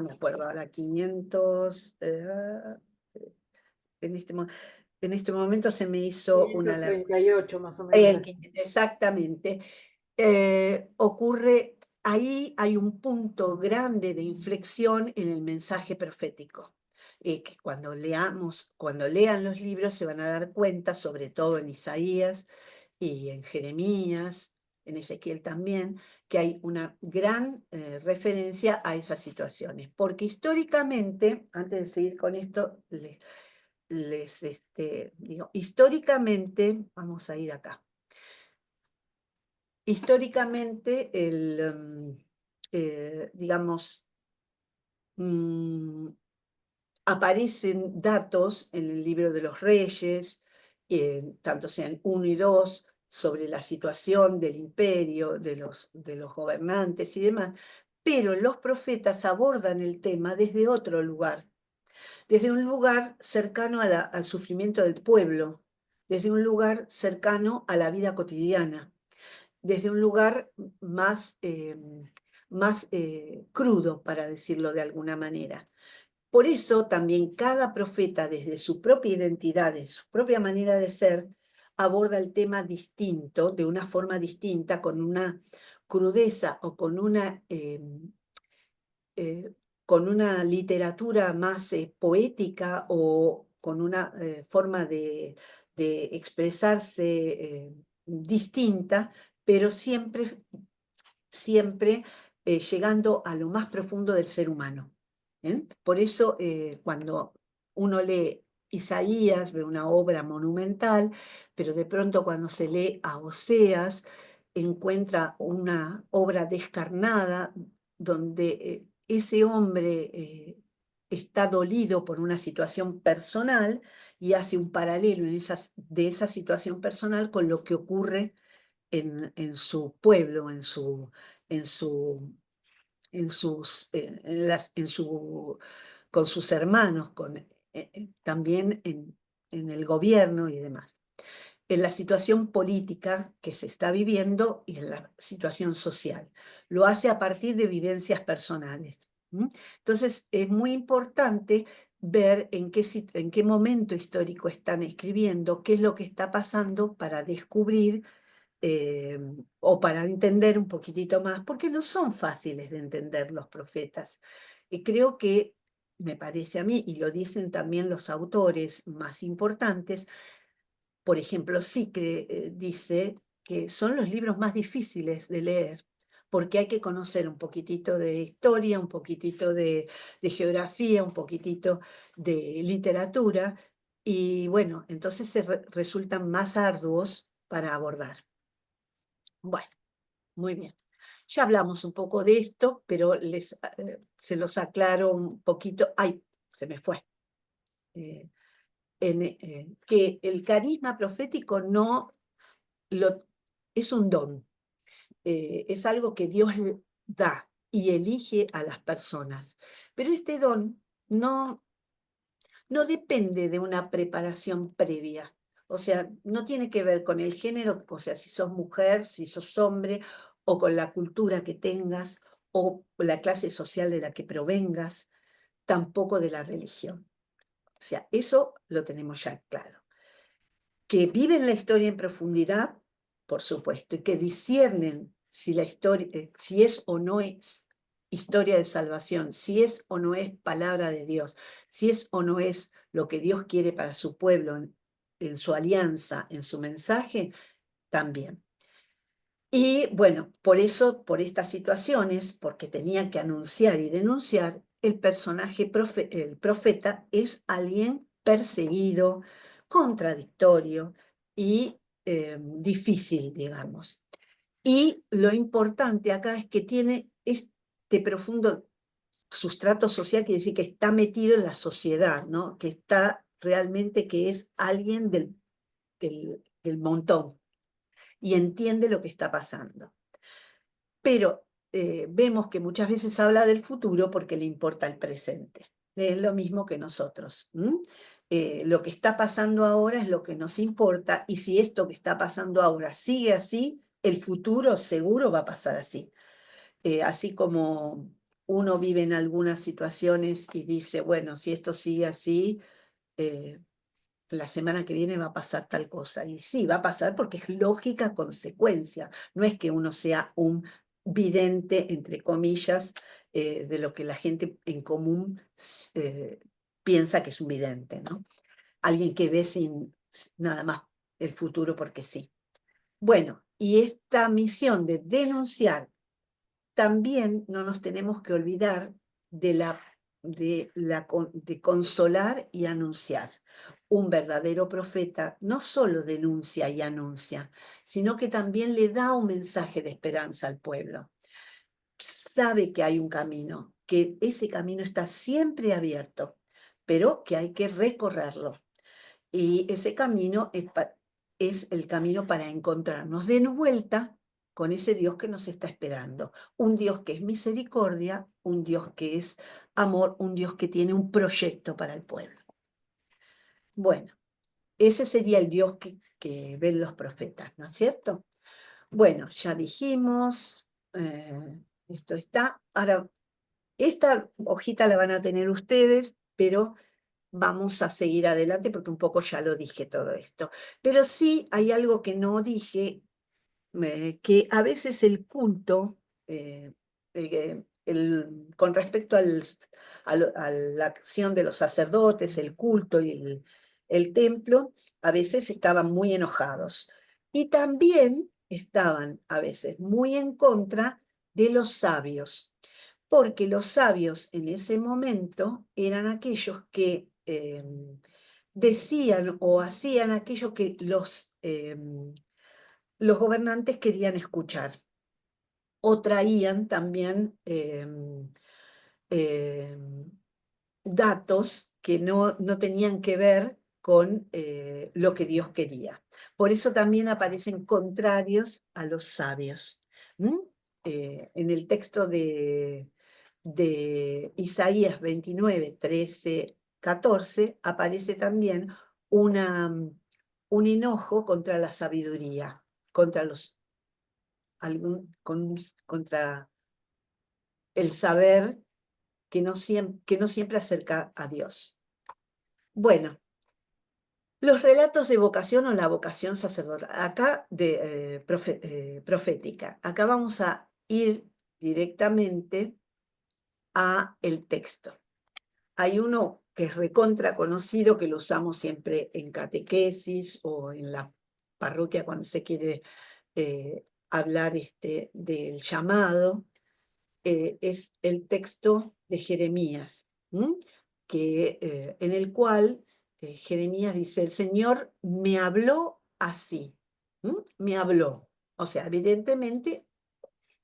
me acuerdo ahora, 500, en este momento se me hizo una... 538 más o menos. Exactamente. Ocurre, ahí hay un punto grande de inflexión en el mensaje profético. Que cuando lean los libros se van a dar cuenta, sobre todo en Isaías y en Jeremías, en Ezequiel también, que hay una gran referencia a esas situaciones. Porque históricamente, antes de seguir con esto, digo, históricamente, vamos a ir acá. Históricamente, digamos, aparecen datos en el libro de los reyes, tanto sean 1 y 2, sobre la situación del imperio, de los gobernantes y demás, pero los profetas abordan el tema desde otro lugar, desde un lugar cercano al sufrimiento del pueblo, desde un lugar cercano a la vida cotidiana, desde un lugar más crudo, para decirlo de alguna manera. Por eso también cada profeta, desde su propia identidad, de su propia manera de ser, aborda el tema distinto, de una forma distinta, con una crudeza o con una literatura más poética o con una forma de expresarse distinta, pero siempre llegando a lo más profundo del ser humano. Por eso cuando uno lee Isaías, ve una obra monumental, pero de pronto cuando se lee a Oseas, encuentra una obra descarnada donde ese hombre está dolido por una situación personal y hace un paralelo de esa situación personal con lo que ocurre en su pueblo, en su, con sus hermanos, también en el gobierno y demás, en la situación política que se está viviendo y en la situación social. Lo hace a partir de vivencias personales. Entonces, es muy importante ver en qué momento histórico están escribiendo, qué es lo que está pasando para descubrir o para entender un poquitito más, porque no son fáciles de entender los profetas. Y creo que me parece a mí, y lo dicen también los autores más importantes, por ejemplo, sí que dice que son los libros más difíciles de leer, porque hay que conocer un poquitito de historia, un poquitito de geografía, un poquitito de literatura, y bueno, entonces resultan más arduos para abordar. Bueno, muy bien. Ya hablamos un poco de esto, pero se los aclaro un poquito. ¡Ay! Se me fue. Que el carisma profético no es un don, es algo que Dios da y elige a las personas. Pero este don no depende de una preparación previa. O sea, no tiene que ver con el género, o sea, si sos mujer, si sos hombre, o con la cultura que tengas, o la clase social de la que provengas, tampoco de la religión. O sea, eso lo tenemos ya claro. Que viven la historia en profundidad, por supuesto, y que disciernen si la historia, si es o no es historia de salvación, si es o no es palabra de Dios, si es o no es lo que Dios quiere para su pueblo en su alianza, en su mensaje, también. Y bueno, por eso, por estas situaciones, porque tenían que anunciar y denunciar, el personaje, el profeta, es alguien perseguido, contradictorio y difícil, digamos. Y lo importante acá es que tiene este profundo sustrato social, quiere decir que está metido en la sociedad, ¿no? Que está realmente, que es alguien del montón y entiende lo que está pasando. Pero vemos que muchas veces habla del futuro porque le importa el presente. Es lo mismo que nosotros. Lo que está pasando ahora es lo que nos importa, y si esto que está pasando ahora sigue así, el futuro seguro va a pasar así. Así como uno vive en algunas situaciones y dice, bueno, si esto sigue así, eh, la semana que viene va a pasar tal cosa. Y sí, va a pasar porque es lógica consecuencia. No es que uno sea un vidente, entre comillas, de lo que la gente en común piensa que es un vidente, ¿no? Alguien que ve sin nada más el futuro porque sí. Bueno, y esta misión de denunciar, también no nos tenemos que olvidar de consolar y anunciar. Un verdadero profeta no solo denuncia y anuncia, sino que también le da un mensaje de esperanza al pueblo. Sabe que hay un camino, que ese camino está siempre abierto, pero que hay que recorrerlo. Y ese camino es el camino para encontrarnos de vuelta con ese Dios que nos está esperando. Un Dios que es misericordia, un Dios que es amor, un Dios que tiene un proyecto para el pueblo. Bueno, ese sería el Dios que ven los profetas, ¿no es cierto? Bueno, ya dijimos, esto está. Ahora, esta hojita la van a tener ustedes, pero vamos a seguir adelante porque un poco ya lo dije todo esto. Pero sí hay algo que no dije, que a veces el culto, con respecto a la acción de los sacerdotes, el culto y el templo, a veces estaban muy enojados. Y también estaban a veces muy en contra de los sabios, porque los sabios en ese momento eran aquellos que decían o hacían aquello que los gobernantes querían escuchar, o traían también datos que no tenían que ver con lo que Dios quería. Por eso también aparecen contrarios a los sabios. En el texto de Isaías 29, 13, 14, aparece también un enojo contra la sabiduría, contra contra el saber que no siempre acerca a Dios. Bueno, los relatos de vocación o la vocación sacerdotal, acá profética. Acá vamos a ir directamente a el texto. Hay uno que es recontra conocido, que lo usamos siempre en catequesis o en la parroquia cuando se quiere hablar del llamado, es el texto de Jeremías, en el cual Jeremías dice, el Señor me habló así, me habló. O sea, evidentemente,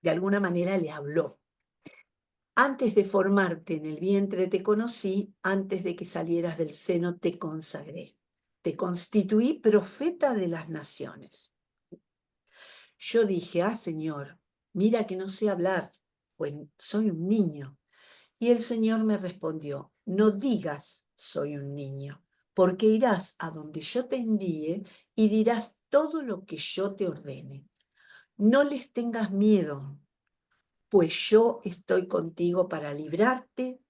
de alguna manera le habló. Antes de formarte en el vientre te conocí, antes de que salieras del seno te consagré. Te constituí profeta de las naciones. Yo dije, Señor, mira que no sé hablar, pues soy un niño. Y el Señor me respondió, no digas soy un niño, porque irás a donde yo te envíe y dirás todo lo que yo te ordene. No les tengas miedo, pues yo estoy contigo para librarte,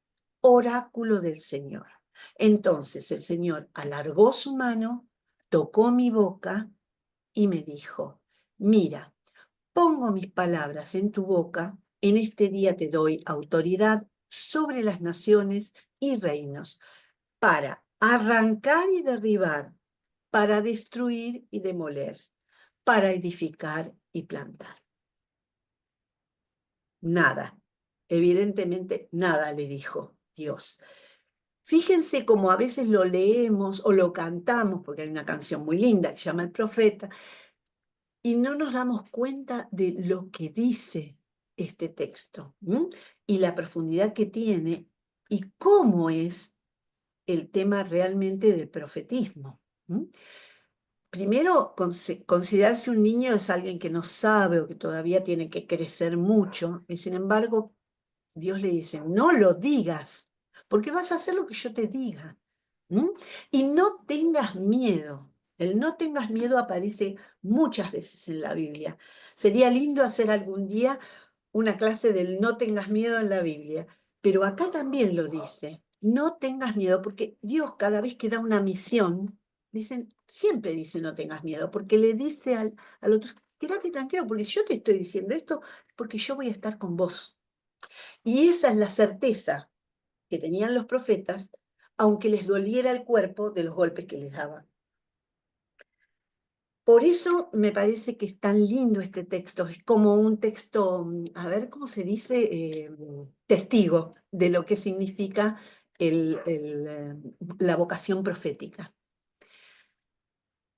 oráculo del Señor. Entonces el Señor alargó su mano, tocó mi boca y me dijo, mira, pongo mis palabras en tu boca, en este día te doy autoridad sobre las naciones y reinos, para arrancar y derribar, para destruir y demoler, para edificar y plantar. Nada, evidentemente nada le dijo Dios. Fíjense cómo a veces lo leemos o lo cantamos, porque hay una canción muy linda que se llama El Profeta, y no nos damos cuenta de lo que dice este texto, y la profundidad que tiene y cómo es el tema realmente del profetismo. Primero, considerarse un niño es alguien que no sabe o que todavía tiene que crecer mucho, y sin embargo, Dios le dice, no lo digas, porque vas a hacer lo que yo te diga. Y no tengas miedo. El no tengas miedo aparece muchas veces en la Biblia. Sería lindo hacer algún día una clase del no tengas miedo en la Biblia, pero acá también lo dice, no tengas miedo, porque Dios cada vez que da una misión, siempre dice no tengas miedo, porque le dice al otro, quédate tranquilo, porque si yo te estoy diciendo esto, porque yo voy a estar con vos. Y esa es la certeza que tenían los profetas, aunque les doliera el cuerpo de los golpes que les daban. Por eso me parece que es tan lindo este texto, es como un texto, a ver cómo se dice, testigo de lo que significa la vocación profética.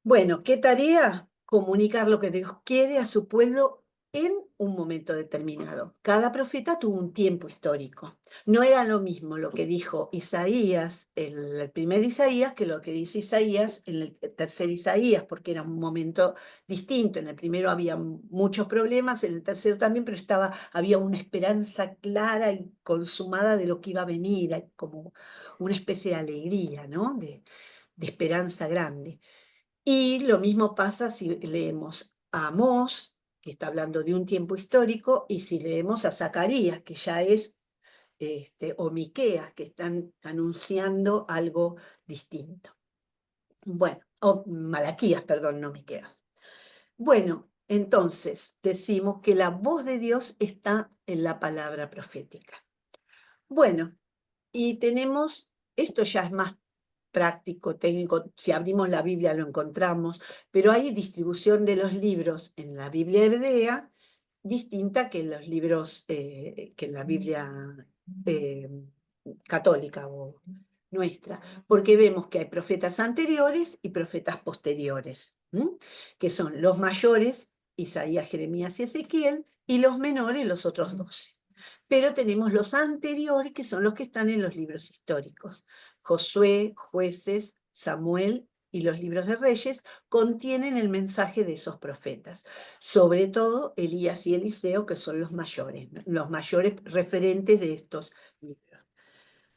Bueno, ¿qué tarea? Comunicar lo que Dios quiere a su pueblo en un momento determinado. Cada profeta tuvo un tiempo histórico. No era lo mismo lo que dijo Isaías, el primer Isaías, que lo que dice Isaías en el tercer Isaías, porque era un momento distinto. En el primero había muchos problemas, en el tercero también, pero había una esperanza clara y consumada de lo que iba a venir, como una especie de alegría, ¿no? De esperanza grande. Y lo mismo pasa si leemos a Amós, que está hablando de un tiempo histórico, y si leemos a Zacarías, que ya es, o Miqueas, que están anunciando algo distinto. Bueno, o Malaquías, perdón, no Miqueas. Bueno, entonces decimos que la voz de Dios está en la palabra profética. Bueno, y tenemos, esto ya es más práctico, técnico, si abrimos la Biblia lo encontramos, pero hay distribución de los libros en la Biblia hebrea distinta que en los libros, que en la Biblia eh, católica o nuestra, porque vemos que hay profetas anteriores y profetas posteriores, que son los mayores, Isaías, Jeremías y Ezequiel, y los menores, los otros 12. Pero tenemos los anteriores, que son los que están en los libros históricos. Josué, Jueces, Samuel y los libros de Reyes contienen el mensaje de esos profetas. Sobre todo Elías y Eliseo, que son los mayores referentes de estos libros.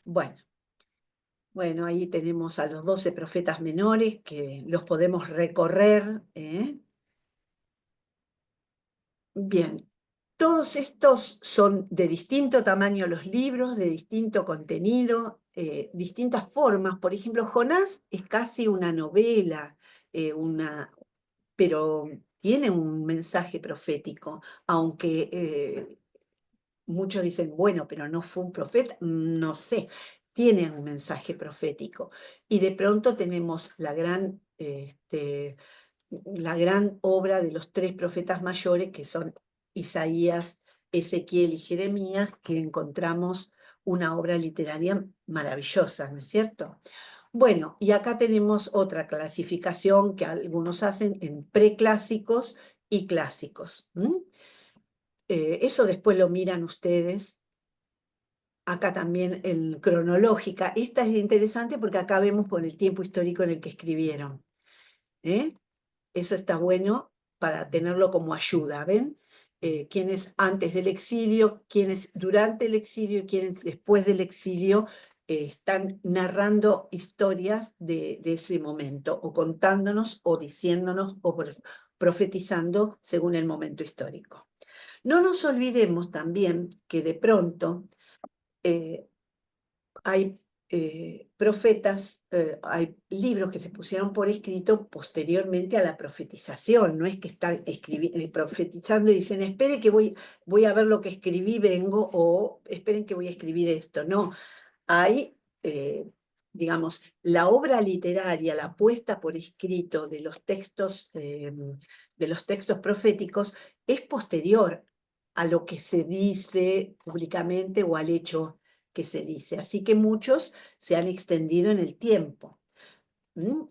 Bueno, ahí tenemos a los 12 profetas menores que los podemos recorrer. Bien, todos estos son de distinto tamaño los libros, de distinto contenido, distintas formas. Por ejemplo, Jonás es casi una novela, pero tiene un mensaje profético, aunque muchos dicen, bueno, pero no fue un profeta, no sé. tiene un mensaje profético. Y de pronto tenemos la gran obra de los 3 profetas mayores, que son Isaías, Ezequiel y Jeremías, que encontramos una obra literaria maravillosa, ¿no es cierto? Bueno, y acá tenemos otra clasificación que algunos hacen en preclásicos y clásicos. Eso después lo miran ustedes. Acá también en cronológica. Esta es interesante porque acá vemos por el tiempo histórico en el que escribieron. ¿eh? Eso está bueno para tenerlo como ayuda, ¿ven? Quienes antes del exilio, quienes durante el exilio y quienes después del exilio están narrando historias de ese momento, o contándonos, o diciéndonos, o profetizando según el momento histórico. No nos olvidemos también que de pronto eh, hay profetas, hay libros que se pusieron por escrito posteriormente a la profetización, no es que están profetizando y dicen, espere que voy a ver lo que escribí, vengo, o esperen que voy a escribir esto. No, hay, digamos, la obra literaria, la puesta por escrito de los textos proféticos es posterior a lo que se dice públicamente o al hecho que se dice. Así que muchos se han extendido en el tiempo,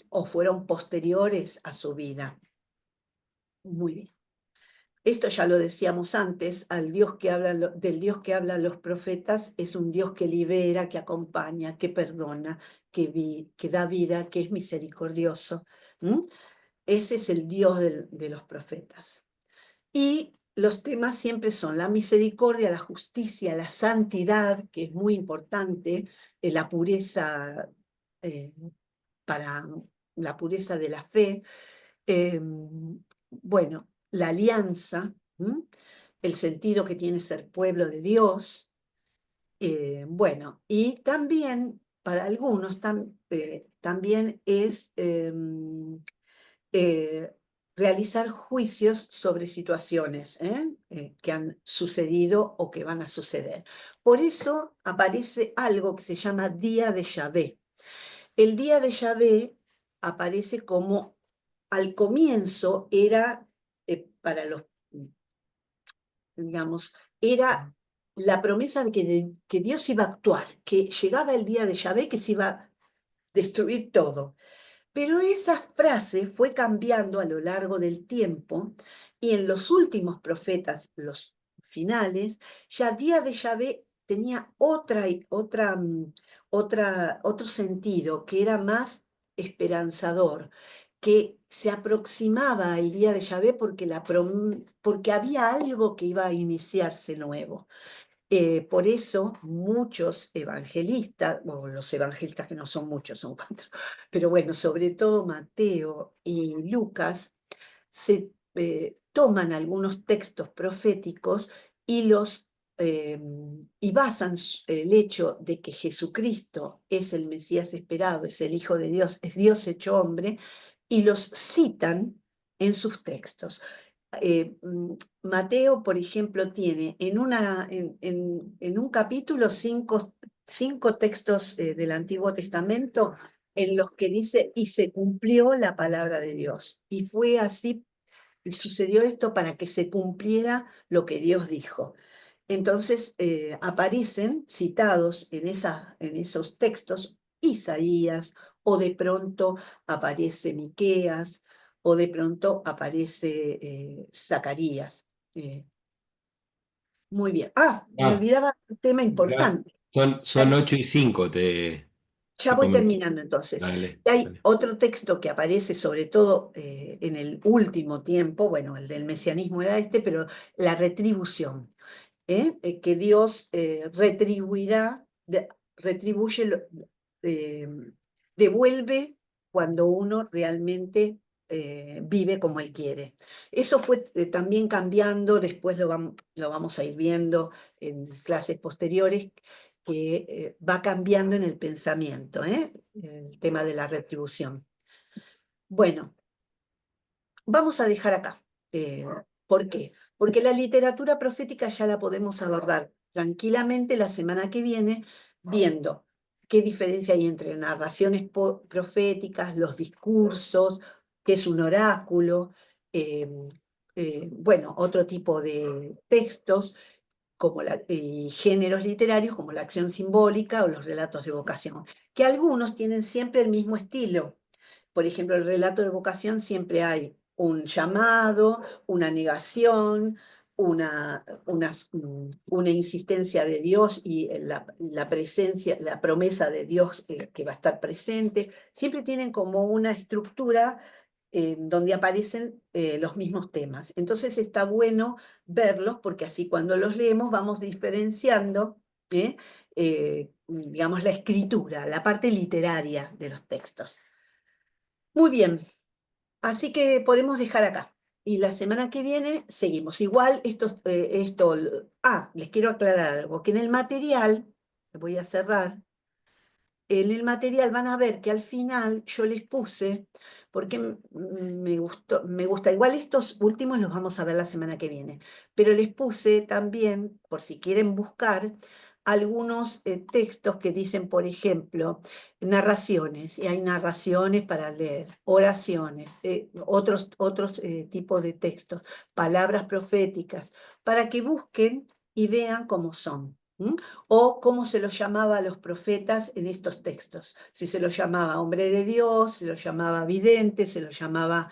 o fueron posteriores a su vida. Muy bien. Esto ya lo decíamos antes, del Dios que hablan los profetas, es un Dios que libera, que acompaña, que perdona, que da vida, que es misericordioso. Ese es el Dios de los profetas. Y los temas siempre son la misericordia, la justicia, la santidad, que es muy importante, la pureza, eh, para la pureza de la fe, bueno, la alianza, el sentido que tiene ser pueblo de Dios, bueno, y también para algunos también es eh, realizar juicios sobre situaciones que han sucedido o que van a suceder. Por eso aparece algo que se llama Día de Yahvé. El Día de Yahvé aparece como al comienzo era para los, digamos, era la promesa de que Dios iba a actuar, que llegaba el día de Yahvé, que se iba a destruir todo. Pero esa frase fue cambiando a lo largo del tiempo y en los últimos profetas, los finales, ya Día de Yahvé tenía otro sentido que era más esperanzador, que se aproximaba al Día de Yahvé porque había algo que iba a iniciarse nuevo. Por eso muchos evangelistas, o los evangelistas que no son muchos, son 4, pero bueno, sobre todo Mateo y Lucas, toman algunos textos proféticos y basan el hecho de que Jesucristo es el Mesías esperado, es el Hijo de Dios, es Dios hecho hombre, y los citan en sus textos. Mateo, por ejemplo, tiene en un capítulo cinco textos del Antiguo Testamento en los que dice, y se cumplió la palabra de Dios. Y fue así, y sucedió esto para que se cumpliera lo que Dios dijo. Entonces aparecen citados en esos textos Isaías, o de pronto aparece Miqueas, o de pronto aparece Zacarías. Muy bien. Me Ah, olvidaba un tema ya. importante. Son Hay 8:05, Ya te voy comento. terminando entonces. Dale, Y hay dale. otro texto que aparece sobre todo en el último tiempo, bueno, el del mesianismo era este, pero la retribución, que Dios retribuye, eh, devuelve cuando uno realmente vive como Él quiere. Eso fue también cambiando, después lo vamos a ir viendo en clases posteriores, que va cambiando en el pensamiento, el tema de la retribución. Bueno, vamos a dejar acá. ¿Por qué? Porque la literatura profética ya la podemos abordar tranquilamente la semana que viene, viendo qué diferencia hay entre narraciones proféticas, los discursos, qué es un oráculo, bueno, otro tipo de textos, como géneros literarios como la acción simbólica o los relatos de vocación, que algunos tienen siempre el mismo estilo. Por ejemplo, el relato de vocación siempre hay un llamado, una negación, una insistencia de Dios y la presencia, la promesa de Dios que va a estar presente. Siempre tienen como una estructura donde aparecen los mismos temas. Entonces está bueno verlos porque así cuando los leemos vamos diferenciando, digamos, la escritura, la parte literaria de los textos. Muy bien, así que podemos dejar acá. Y la semana que viene seguimos. Igual les quiero aclarar algo, que en el material, voy a cerrar, en el material van a ver que al final yo les puse, porque me gusta, igual estos últimos los vamos a ver la semana que viene, pero les puse también, por si quieren buscar, algunos textos que dicen, por ejemplo, narraciones, y hay narraciones para leer, oraciones, otros tipos de textos, palabras proféticas, para que busquen y vean cómo son. O cómo se los llamaba a los profetas en estos textos. Si se los llamaba hombre de Dios, se los llamaba vidente, se los llamaba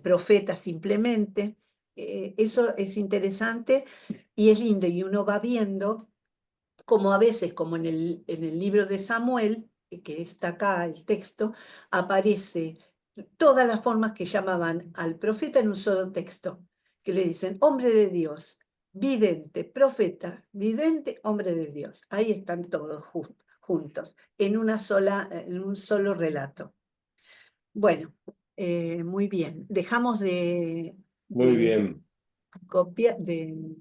profeta simplemente. Eso es interesante y es lindo, y uno va viendo como a veces, como en el libro de Samuel, que está acá el texto, aparece todas las formas que llamaban al profeta en un solo texto, que le dicen hombre de Dios, vidente, profeta, vidente, hombre de Dios. Ahí están todos juntos, en un solo relato. Bueno, muy bien. Dejamos Muy de bien. copiar,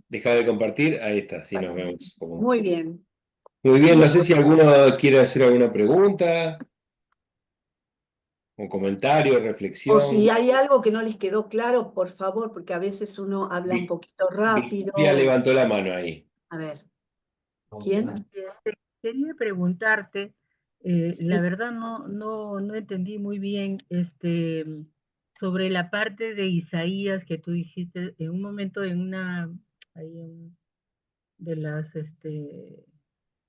Deja de compartir. Ahí está, sí nos vemos. muy bien. Muy bien, Y no sé si alguno quiere hacer alguna pregunta, un comentario, o si reflexión. hay algo que no les quedó claro, por favor, porque a veces uno habla un poquito Victoria rápido. levantó la mano ahí. A ver, ¿quién? Quería preguntarte, la Sí, verdad no entendí muy bien sobre la parte de Isaías que tú dijiste en un momento en una ahí de las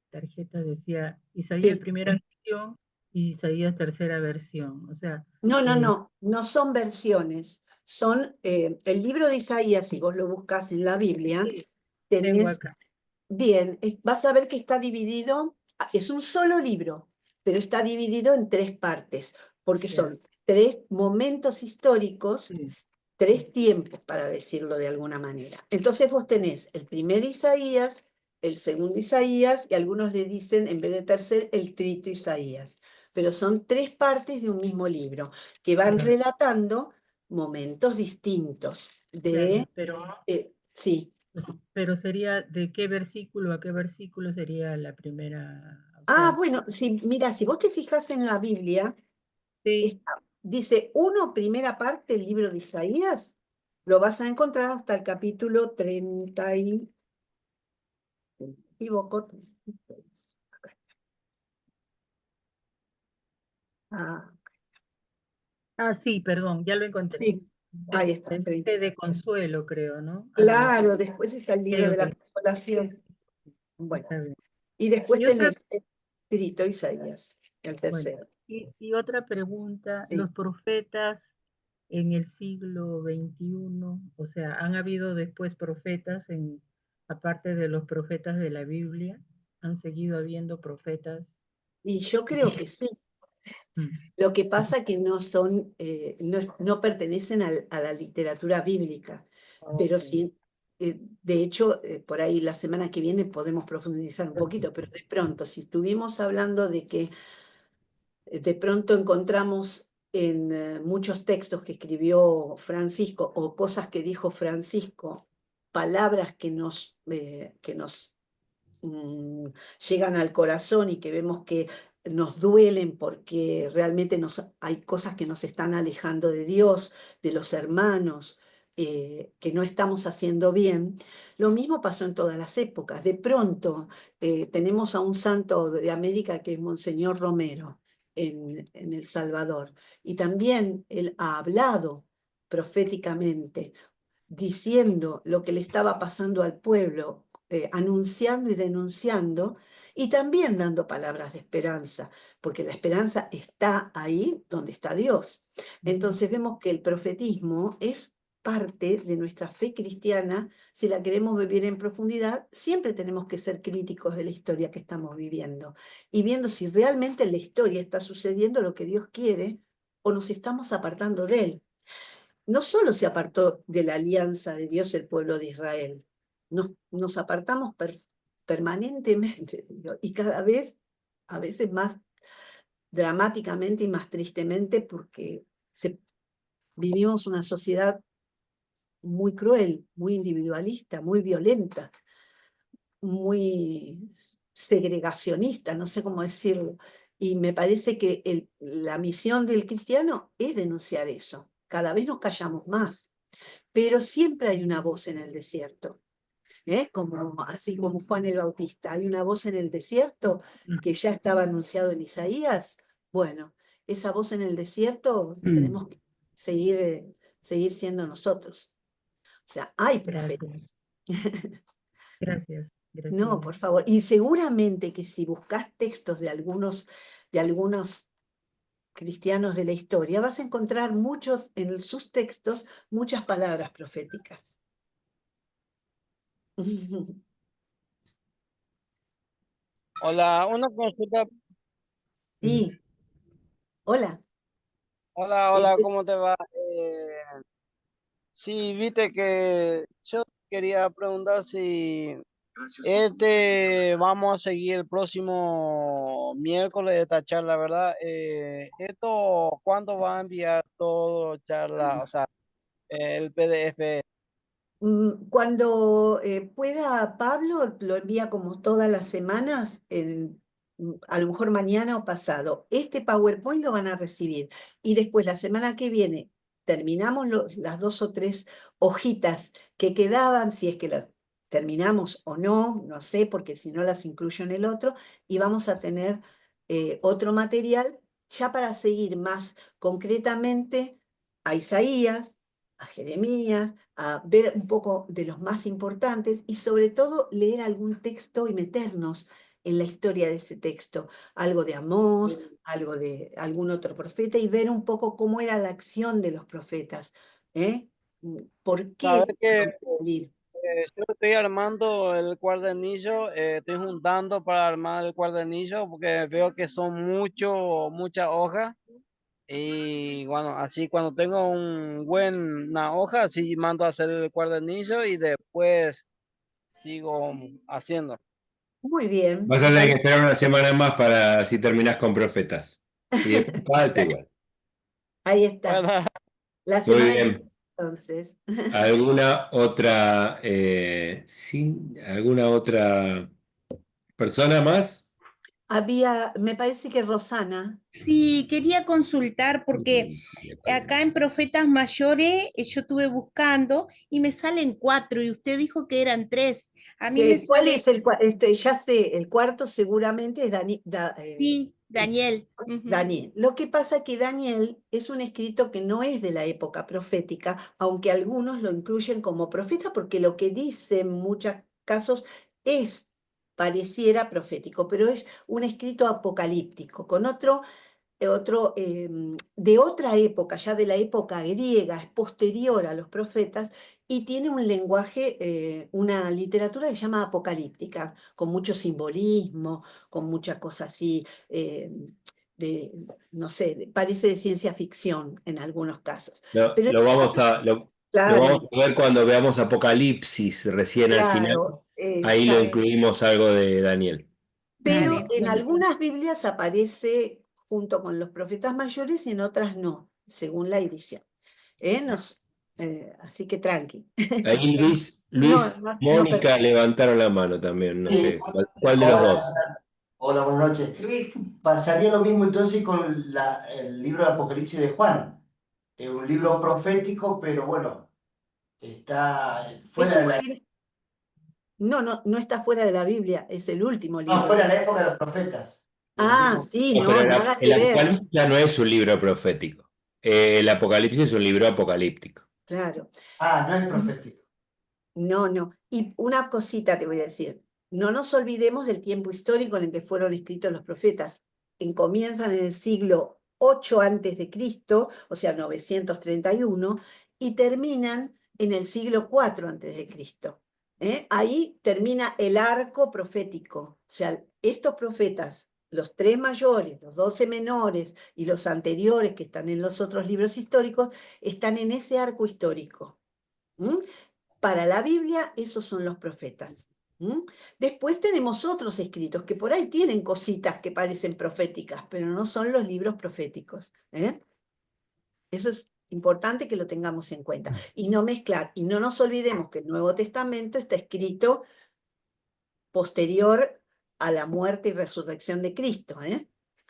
tarjetas decía Isaías sí. primera versión y Isaías tercera versión. O sea, No, no, eh, no, no son versiones. Son el libro de Isaías, si vos lo buscas en la Biblia, sí, tengo tenés, acá. bien, vas a ver que está dividido, es un solo libro, pero está dividido en tres partes, porque Ya, son tres momentos históricos, sí, tres tiempos, para decirlo de alguna manera. Entonces vos tenés el primer Isaías, el segundo Isaías, y algunos le dicen, en vez de tercer, el trito Isaías. Pero son tres partes de un mismo libro, que van ya, relatando momentos distintos claro, de, sí. pero sería de qué versículo a qué versículo sería la primera, o Ah, sea, bueno, mira, si vos te fijas en la Biblia, sí, dice uno, primera parte, el libro de Isaías, lo vas a encontrar hasta el capítulo 30 y, si no me equivoco, ah, sí, perdón, ya lo encontré. sí, ahí está, 30. De consuelo, creo, ¿no? Algo así. Claro, después está el libro Ok, de la ok, consolación. Bueno, está bien. y después Y otra, tenés el escrito Isaías, el bueno, tercero. y otra pregunta, Sí. los profetas en el siglo XXI, o sea, ¿han habido después profetas aparte de los profetas de la Biblia? ¿Han seguido habiendo profetas? Y yo creo que sí. Mm, Lo que pasa que no son, no pertenecen a la literatura bíblica, pero ok. sí, de hecho, por ahí la semana que viene podemos profundizar un poquito, pero de pronto, si estuvimos hablando de que de pronto encontramos en muchos textos que escribió Francisco o cosas que dijo Francisco, palabras que nos mm, llegan al corazón y que vemos que nos duelen porque realmente hay cosas que nos están alejando de Dios, de los hermanos. que no estamos haciendo bien. Lo mismo pasó en todas las épocas. De pronto tenemos a un santo de América que es Monseñor Romero en El Salvador, y también él ha hablado proféticamente, diciendo lo que le estaba pasando al pueblo, anunciando y denunciando, y también dando palabras de esperanza, porque la esperanza está ahí donde está Dios. Entonces vemos que el profetismo es parte de nuestra fe cristiana. Si la queremos vivir en profundidad, siempre tenemos que ser críticos de la historia que estamos viviendo y viendo si realmente en la historia está sucediendo lo que Dios quiere o nos estamos apartando de él. No solo se apartó de la alianza de Dios el pueblo de Israel, nos apartamos permanentemente de Dios, y cada vez, a veces más dramáticamente y más tristemente, porque vivimos una sociedad muy cruel, muy individualista, muy violenta, muy segregacionista, no sé cómo decirlo. Y me parece que la misión del cristiano es denunciar eso. Cada vez nos callamos más, pero siempre hay una voz en el desierto, así como Juan el Bautista. Hay una voz en el desierto que ya estaba anunciado en Isaías. Bueno, esa voz en el desierto tenemos que seguir siendo nosotros. O sea, hay profetas. Gracias. No, por favor. Y seguramente que si buscas textos de algunos cristianos de la historia, vas a encontrar en sus textos muchas palabras proféticas. Hola, una consulta. Sí, hola. Hola, ¿cómo te va? Sí, viste que yo quería preguntar si vamos a seguir el próximo miércoles esta charla, ¿verdad? ¿Cuándo va a enviar todo charla, o sea, el PDF? Cuando pueda Pablo, lo envía como todas las semanas, a lo mejor mañana o pasado. Este PowerPoint lo van a recibir. Y después, la semana que viene, terminamos las 2 o 3 hojitas que quedaban, si es que las terminamos o no, no sé, porque si no las incluyo en el otro, y vamos a tener otro material ya para seguir más concretamente a Isaías, a Jeremías, a ver un poco de los más importantes y sobre todo leer algún texto y meternos en la historia de ese texto, algo de Amós, algo de algún otro profeta, y ver un poco cómo era la acción de los profetas, ¿eh? ¿Por Sabes qué que salir? yo estoy armando el cuadernillo, estoy juntando para armar el cuadernillo porque veo que son muchas hojas. Y bueno, así cuando tengo una hoja, así mando a hacer el cuadernillo y después sigo haciendo. Muy bien, Vas a me tener que parece. esperar una semana más para si terminás con profetas. Y después falta igual. Ahí está. Bueno, La Muy semana que viene, bien. entonces. ¿Alguna otra, alguna otra persona más? Me parece que Rosana. Sí, quería consultar porque acá en Profetas Mayores yo estuve buscando y me salen 4 y usted dijo que eran 3. A mí me ¿Cuál sale, es ya sé, el cuarto seguramente es sí, Daniel. Ujú. Daniel. Lo que pasa es que Daniel es un escrito que no es de la época profética, aunque algunos lo incluyen como profeta, porque lo que dice en muchos casos pareciera profético, pero es un escrito apocalíptico, con otro de otra época, ya de la época griega, es posterior a los profetas, y tiene un lenguaje, una literatura que se llama apocalíptica, con mucho simbolismo, con mucha cosa así, de, no sé, parece de ciencia ficción en algunos casos. Lo, Pero lo vamos a, lo vamos claro, a ver cuando veamos Apocalipsis recién al final. claro, Ahí lo incluimos algo de Daniel. pero Dale, en buenísimo. algunas Biblias aparece junto con los profetas mayores y en otras no, según la edición. Así que tranqui. Ahí No, Luis, no, Mónica levantaron la mano también, no Sí. sé. ¿Cuál de los Hola, dos? hola, buenas noches. Luis. Pasaría lo mismo entonces con el libro de Apocalipsis de Juan. Es un libro profético, pero bueno, está Es fuera de un la... género. No está fuera de la Biblia, es el último No, libro. fuera de la época de los profetas. De los Ah, libros. sí, No, pero nada el que ver. Apocalipsis ya no es un libro profético. El Apocalipsis es un libro apocalíptico. Claro. Ah, no es profético. No. Y una cosita te voy a decir. No nos olvidemos del tiempo histórico en el que fueron escritos los profetas. Comienzan en el siglo 8 antes de Cristo, o sea, 931, y terminan en el siglo 4 antes de Cristo. Ahí termina el arco profético. O sea, estos profetas, los 3 mayores, los 12 menores y los anteriores que están en los otros libros históricos, están en ese arco histórico. ¿Mm? Para la Biblia, esos son los profetas. Después tenemos otros escritos que por ahí tienen cositas que parecen proféticas, pero no son los libros proféticos. Eso es importante que lo tengamos en cuenta. Y no mezclar, y no nos olvidemos que el Nuevo Testamento está escrito posterior a la muerte y resurrección de Cristo.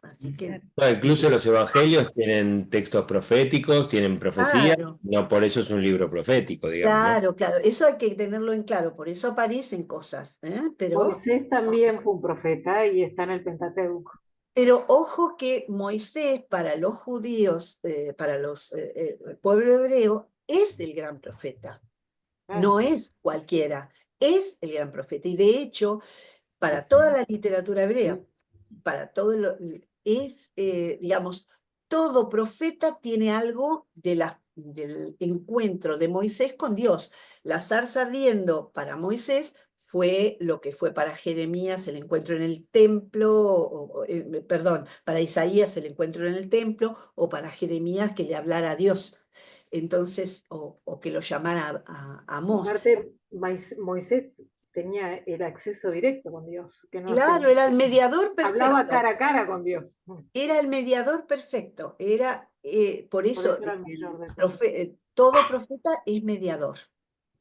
Así que, No, incluso los evangelios tienen textos proféticos, tienen profecías, claro. no por eso es un libro profético, digamos, ¿no? Claro, eso hay que tenerlo en claro, por eso aparecen cosas, pero Moisés también fue un profeta y está en el Pentateuco. ojo que Moisés para los judíos, para el pueblo hebreo, es el gran profeta, no es cualquiera, es el gran profeta. Y de hecho, para toda la literatura hebrea, para todo digamos, todo profeta tiene algo del encuentro de Moisés con Dios. La zarza ardiendo para Moisés fue lo que fue para Jeremías el encuentro en el templo, perdón, para Isaías el encuentro en el templo, o para Jeremías que le hablara a Dios. Entonces, o que lo llamara a Amós. Aparte, Moisés tenía el acceso directo con Dios, que no Claro, era el mediador hablaba perfecto. cara a cara con Dios. Era el mediador perfecto. Por eso, era el mayor de todo profeta es mediador.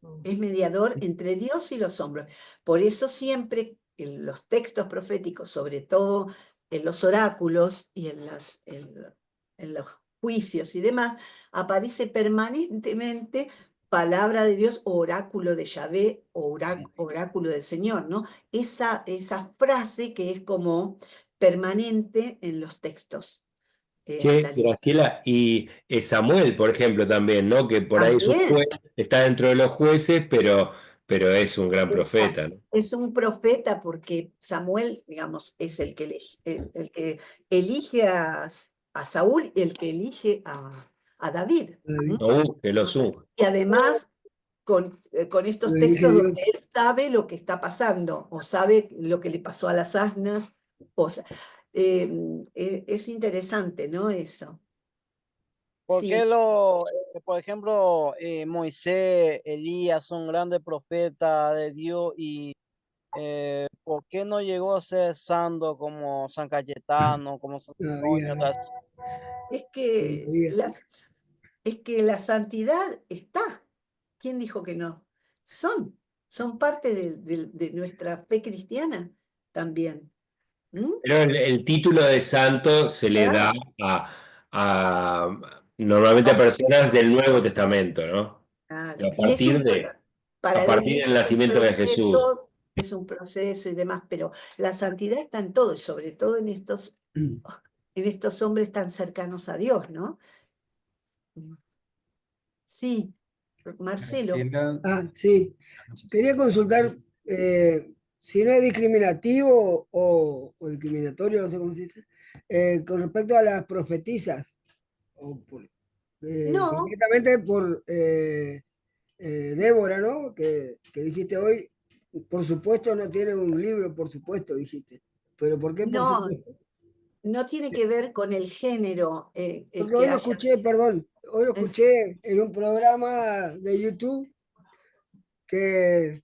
todos. Es mediador entre Dios y los hombres. Por eso siempre en los textos proféticos, sobre todo en los oráculos y en los juicios y demás, aparece permanentemente palabra de Dios, o oráculo de Yahvé, o oráculo del Señor, ¿no? Esa frase que es como permanente en los textos. Che, Graciela, y Samuel, por ejemplo, también, ¿no? Que por ahí es un También juez, está dentro de los jueces, pero es un gran profeta, ¿no? es un profeta porque Samuel, digamos, es el que elige a Saúl y el que elige a David. Lo unge, los unge. Y además, con estos textos donde él sabe lo que está pasando, o sabe lo que le pasó a las asnas, es interesante, ¿no? Eso. ¿Por Sí. qué por ejemplo, Moisés, Elías son grandes profetas de Dios y por qué no llegó a ser santo como San Cayetano, como San Antonio? Es que la santidad está. ¿Quién dijo que no? Son parte de nuestra fe cristiana también. Pero el título de santo se le da Claro, normalmente a personas del Nuevo Testamento, ¿no? claro. Pero Y para a la partir del iglesia nacimiento de Jesús. es un proceso y demás, pero la santidad está en todo, y sobre todo en estos hombres tan cercanos a Dios, ¿no? Sí, Marcelo. Sí. Quería consultar si no es discriminativo o discriminatorio, no sé cómo se dice, con respecto a las profetizas, No, concretamente por Débora, ¿no? Que dijiste hoy, por supuesto no tiene un libro, por supuesto, dijiste. Pero ¿por qué por no, supuesto? no tiene que ver con el género, el Porque que hoy lo haya. escuché, perdón, hoy lo escuché en un programa de YouTube que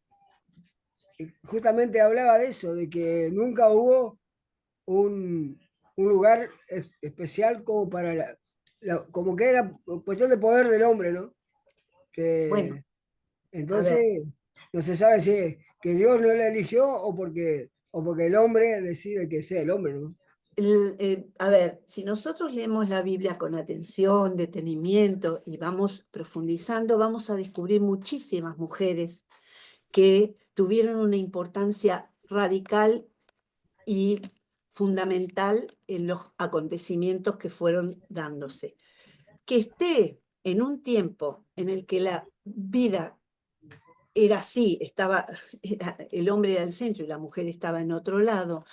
justamente hablaba de eso, de que nunca hubo un lugar especial como para como que era cuestión de poder del hombre, ¿no? Bueno, Que a ver, entonces no se sabe si es que Dios no la eligió o porque el hombre decide que sea el hombre, ¿no? A ver, si nosotros leemos la Biblia con atención, detenimiento y vamos profundizando, vamos a descubrir muchísimas mujeres que tuvieron una importancia radical y fundamental en los acontecimientos que fueron dándose. Que esté en un tiempo en el que la vida era así, el hombre era el centro y la mujer estaba en otro lado,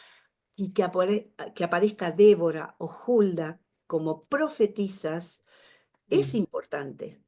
y que aparezca Débora o Hulda como profetisas, es importante,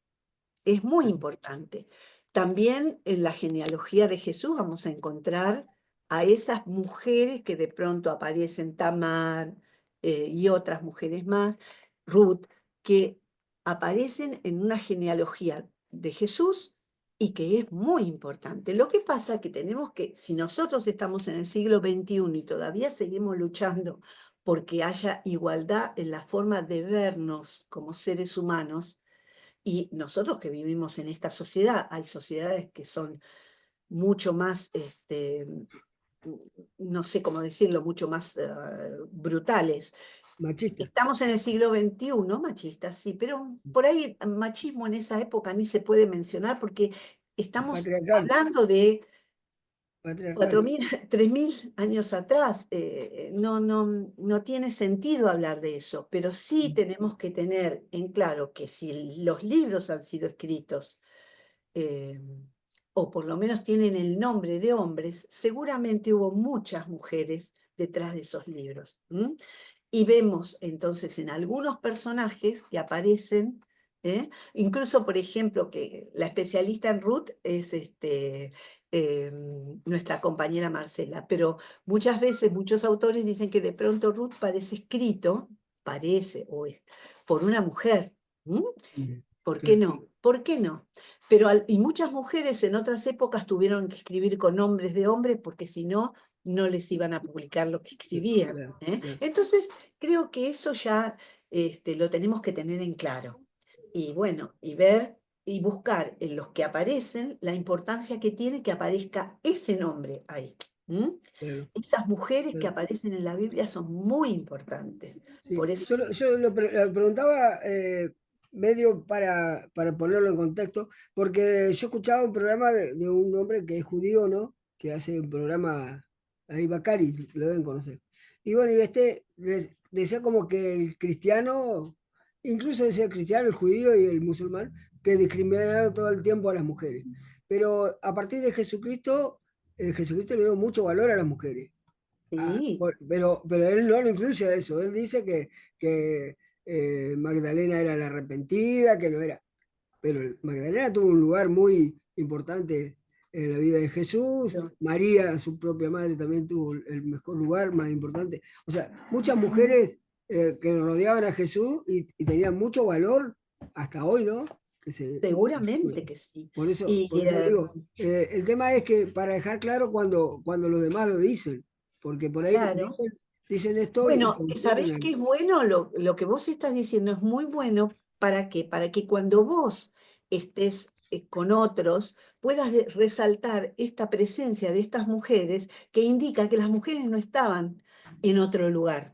es muy importante. También en la genealogía de Jesús vamos a encontrar a esas mujeres que de pronto aparecen, Tamar y otras mujeres más, Ruth, que aparecen en una genealogía de Jesús y que es muy importante. Lo que pasa es que tenemos que, si nosotros estamos en el siglo XXI y todavía seguimos luchando porque haya igualdad en la forma de vernos como seres humanos, y nosotros que vivimos en esta sociedad, hay sociedades que son mucho más, no sé cómo decirlo, mucho más brutales. Machistas. Estamos en el siglo XXI, machistas, sí, pero por ahí machismo en esa época ni se puede mencionar porque estamos hablando de 3.000 años atrás. No tiene sentido hablar de eso, pero sí tenemos que tener en claro que si los libros han sido escritos, o por lo menos tienen el nombre de hombres, seguramente hubo muchas mujeres detrás de esos libros. Y vemos entonces en algunos personajes que aparecen, incluso por ejemplo que la especialista en Ruth es nuestra compañera Marcela, pero muchas veces muchos autores dicen que de pronto Ruth parece escrito, o es, por una mujer. ¿Por qué no? ¿Por qué no? Pero y muchas mujeres en otras épocas tuvieron que escribir con nombres de hombres porque si no, no les iban a publicar lo que escribían. Entonces, creo que eso ya lo tenemos que tener en claro. Y bueno, y ver y buscar en los que aparecen la importancia que tiene que aparezca ese nombre ahí. Esas mujeres que aparecen en la Biblia son muy importantes. Sí. Por eso Yo lo preguntaba medio para ponerlo en contexto, porque yo escuchaba un programa de un hombre que es judío, ¿no? Que hace un programa, ahí Bacari, lo deben conocer. Y bueno, y decía como que el cristiano, incluso decía el cristiano, el judío y el musulmán, que discriminaron todo el tiempo a las mujeres. Pero a partir de Jesucristo, Jesucristo le dio mucho valor a las mujeres. sí. Pero él no lo incluye a eso. Él dice que Magdalena era la arrepentida, que no era. Pero Magdalena tuvo un lugar muy importante en la vida de Jesús. María, su propia madre, también tuvo el mejor lugar, más importante. O sea, muchas mujeres que rodeaban a Jesús y tenían mucho valor hasta hoy, ¿no? Seguramente que sí. Por eso digo, el tema es que para dejar claro cuando los demás lo dicen, porque por ahí claro. dicen esto. Bueno, ¿sabés qué es bueno? Lo que vos estás diciendo es muy bueno. ¿Para qué? Para que cuando vos estés con otros, puedas resaltar esta presencia de estas mujeres que indica que las mujeres no estaban en otro lugar.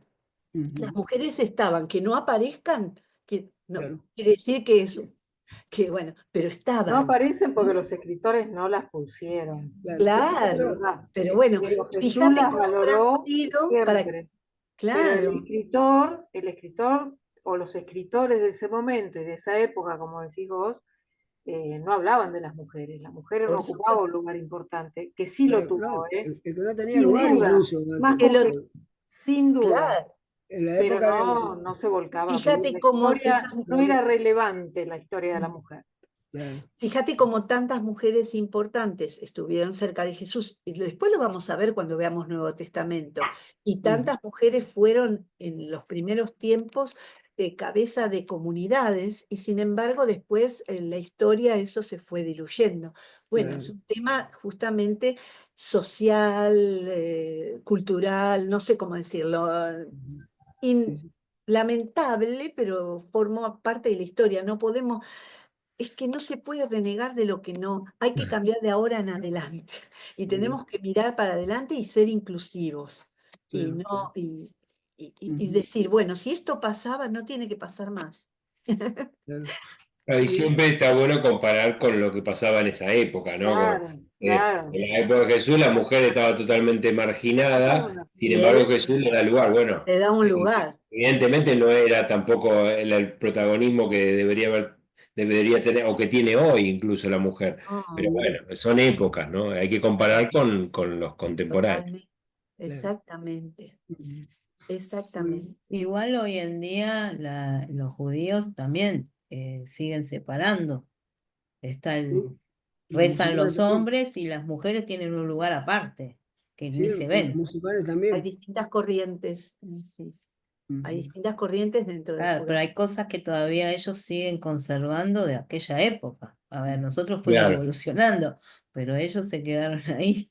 Las mujeres estaban, que no aparezcan, que no quiere decir que eso. Que bueno, pero estaban. No aparecen porque los escritores no las pusieron. Claro, pero bueno, pero Jesús fíjate las cómo valoró siempre. siempre. Claro. Pero el escritor o los escritores de ese momento y de esa época, como decís vos, no hablaban de las mujeres. Las mujeres no ocupaban un lugar importante, que sí lo tuvo, El que no tenía sin lugar duda, incluso. más sin duda. Claro. En la Pero época no se volcaba. Fíjate cómo no era relevante la historia de la mujer. Fíjate cómo tantas mujeres importantes estuvieron cerca de Jesús, y después lo vamos a ver cuando veamos Nuevo Testamento, y tantas mujeres fueron en los primeros tiempos cabeza de comunidades, y sin embargo después en la historia eso se fue diluyendo. Bueno, es un tema justamente social, cultural, no sé cómo decirlo, lamentable, pero formó parte de la historia. No podemos... Es que no se puede renegar de lo que no, hay que cambiar de ahora en adelante. Y tenemos que mirar para adelante y ser inclusivos. Y y decir, bueno, si esto pasaba, no tiene que pasar más. Y siempre está bueno comparar con lo que pasaba en esa época, ¿no? Claro. En la época de Jesús la mujer estaba totalmente marginada, sin embargo Jesús le da lugar. Bueno, le da un lugar. Evidentemente no era tampoco el protagonismo que debería tener, o que tiene hoy incluso la mujer. Pero bueno, son épocas, ¿no? Hay que comparar con los contemporáneos. Totalmente. Exactamente. Exactamente. Igual hoy en día los judíos también siguen separando. Rezan los hombres y las mujeres tienen un lugar aparte, que ni se ven. Musulmanes también. Hay distintas corrientes, sí. Hay distintas corrientes dentro de Claro, pero hay cosas que todavía ellos siguen conservando de aquella época. A ver, nosotros fuimos evolucionando, pero ellos se quedaron ahí.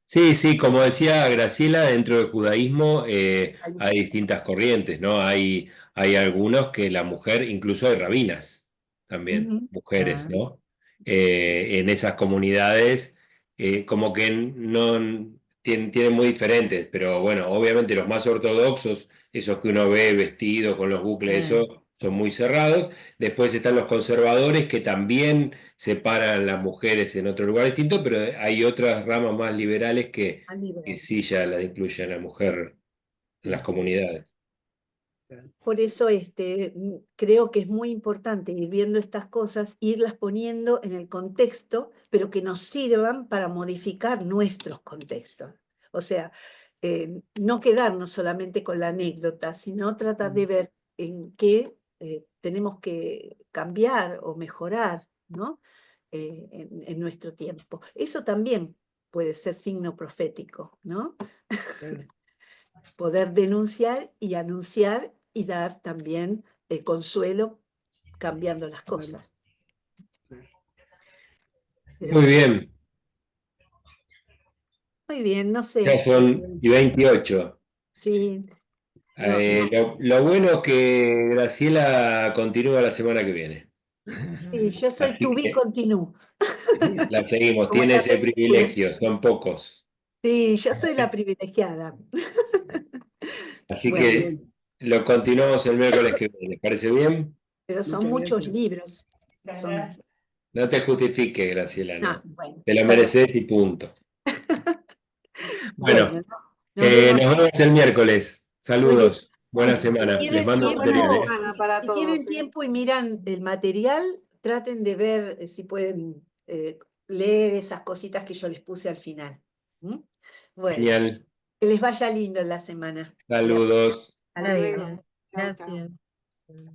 Sí, sí, como decía Graciela, dentro del judaísmo hay distintas corrientes, ¿no? Hay algunos que la mujer, incluso hay rabinas también, mujeres, ¿no? En esas comunidades, como que no tienen muy diferentes, pero bueno, obviamente los más ortodoxos, esos que uno ve vestidos con los bucles, eso, son muy cerrados. Después están los conservadores que también separan las mujeres en otro lugar distinto, pero hay otras ramas más liberales que sí ya la incluyen a la mujer en las comunidades. Por eso creo que es muy importante ir viendo estas cosas, irlas poniendo en el contexto, pero que nos sirvan para modificar nuestros contextos. O sea, no quedarnos solamente con la anécdota, sino tratar de ver en qué tenemos que cambiar o mejorar, ¿no? En nuestro tiempo. Eso también puede ser signo profético, ¿no? Poder denunciar y anunciar y dar también el consuelo cambiando las cosas. Muy bien. Muy bien, no sé. Ya son y 28. Sí. Lo bueno es que Graciela continúa la semana que viene. Sí, yo soy to be continue. La seguimos, tiene ese privilegio, son pocos. Sí, yo soy la privilegiada. Así que lo continuamos el miércoles que viene. ¿Les parece bien? Pero son muchos libros. No te justifiques, Graciela, no. Bueno, te lo mereces y punto. Bueno, nos vemos. nos vemos el miércoles. Saludos. Buena semana. Les mando material. Si tienen tiempo y miran el material, traten de ver si pueden leer esas cositas que yo les puse al final. Bueno, genial. Que les vaya lindo en la semana. Saludos. Hasta luego. Gracias.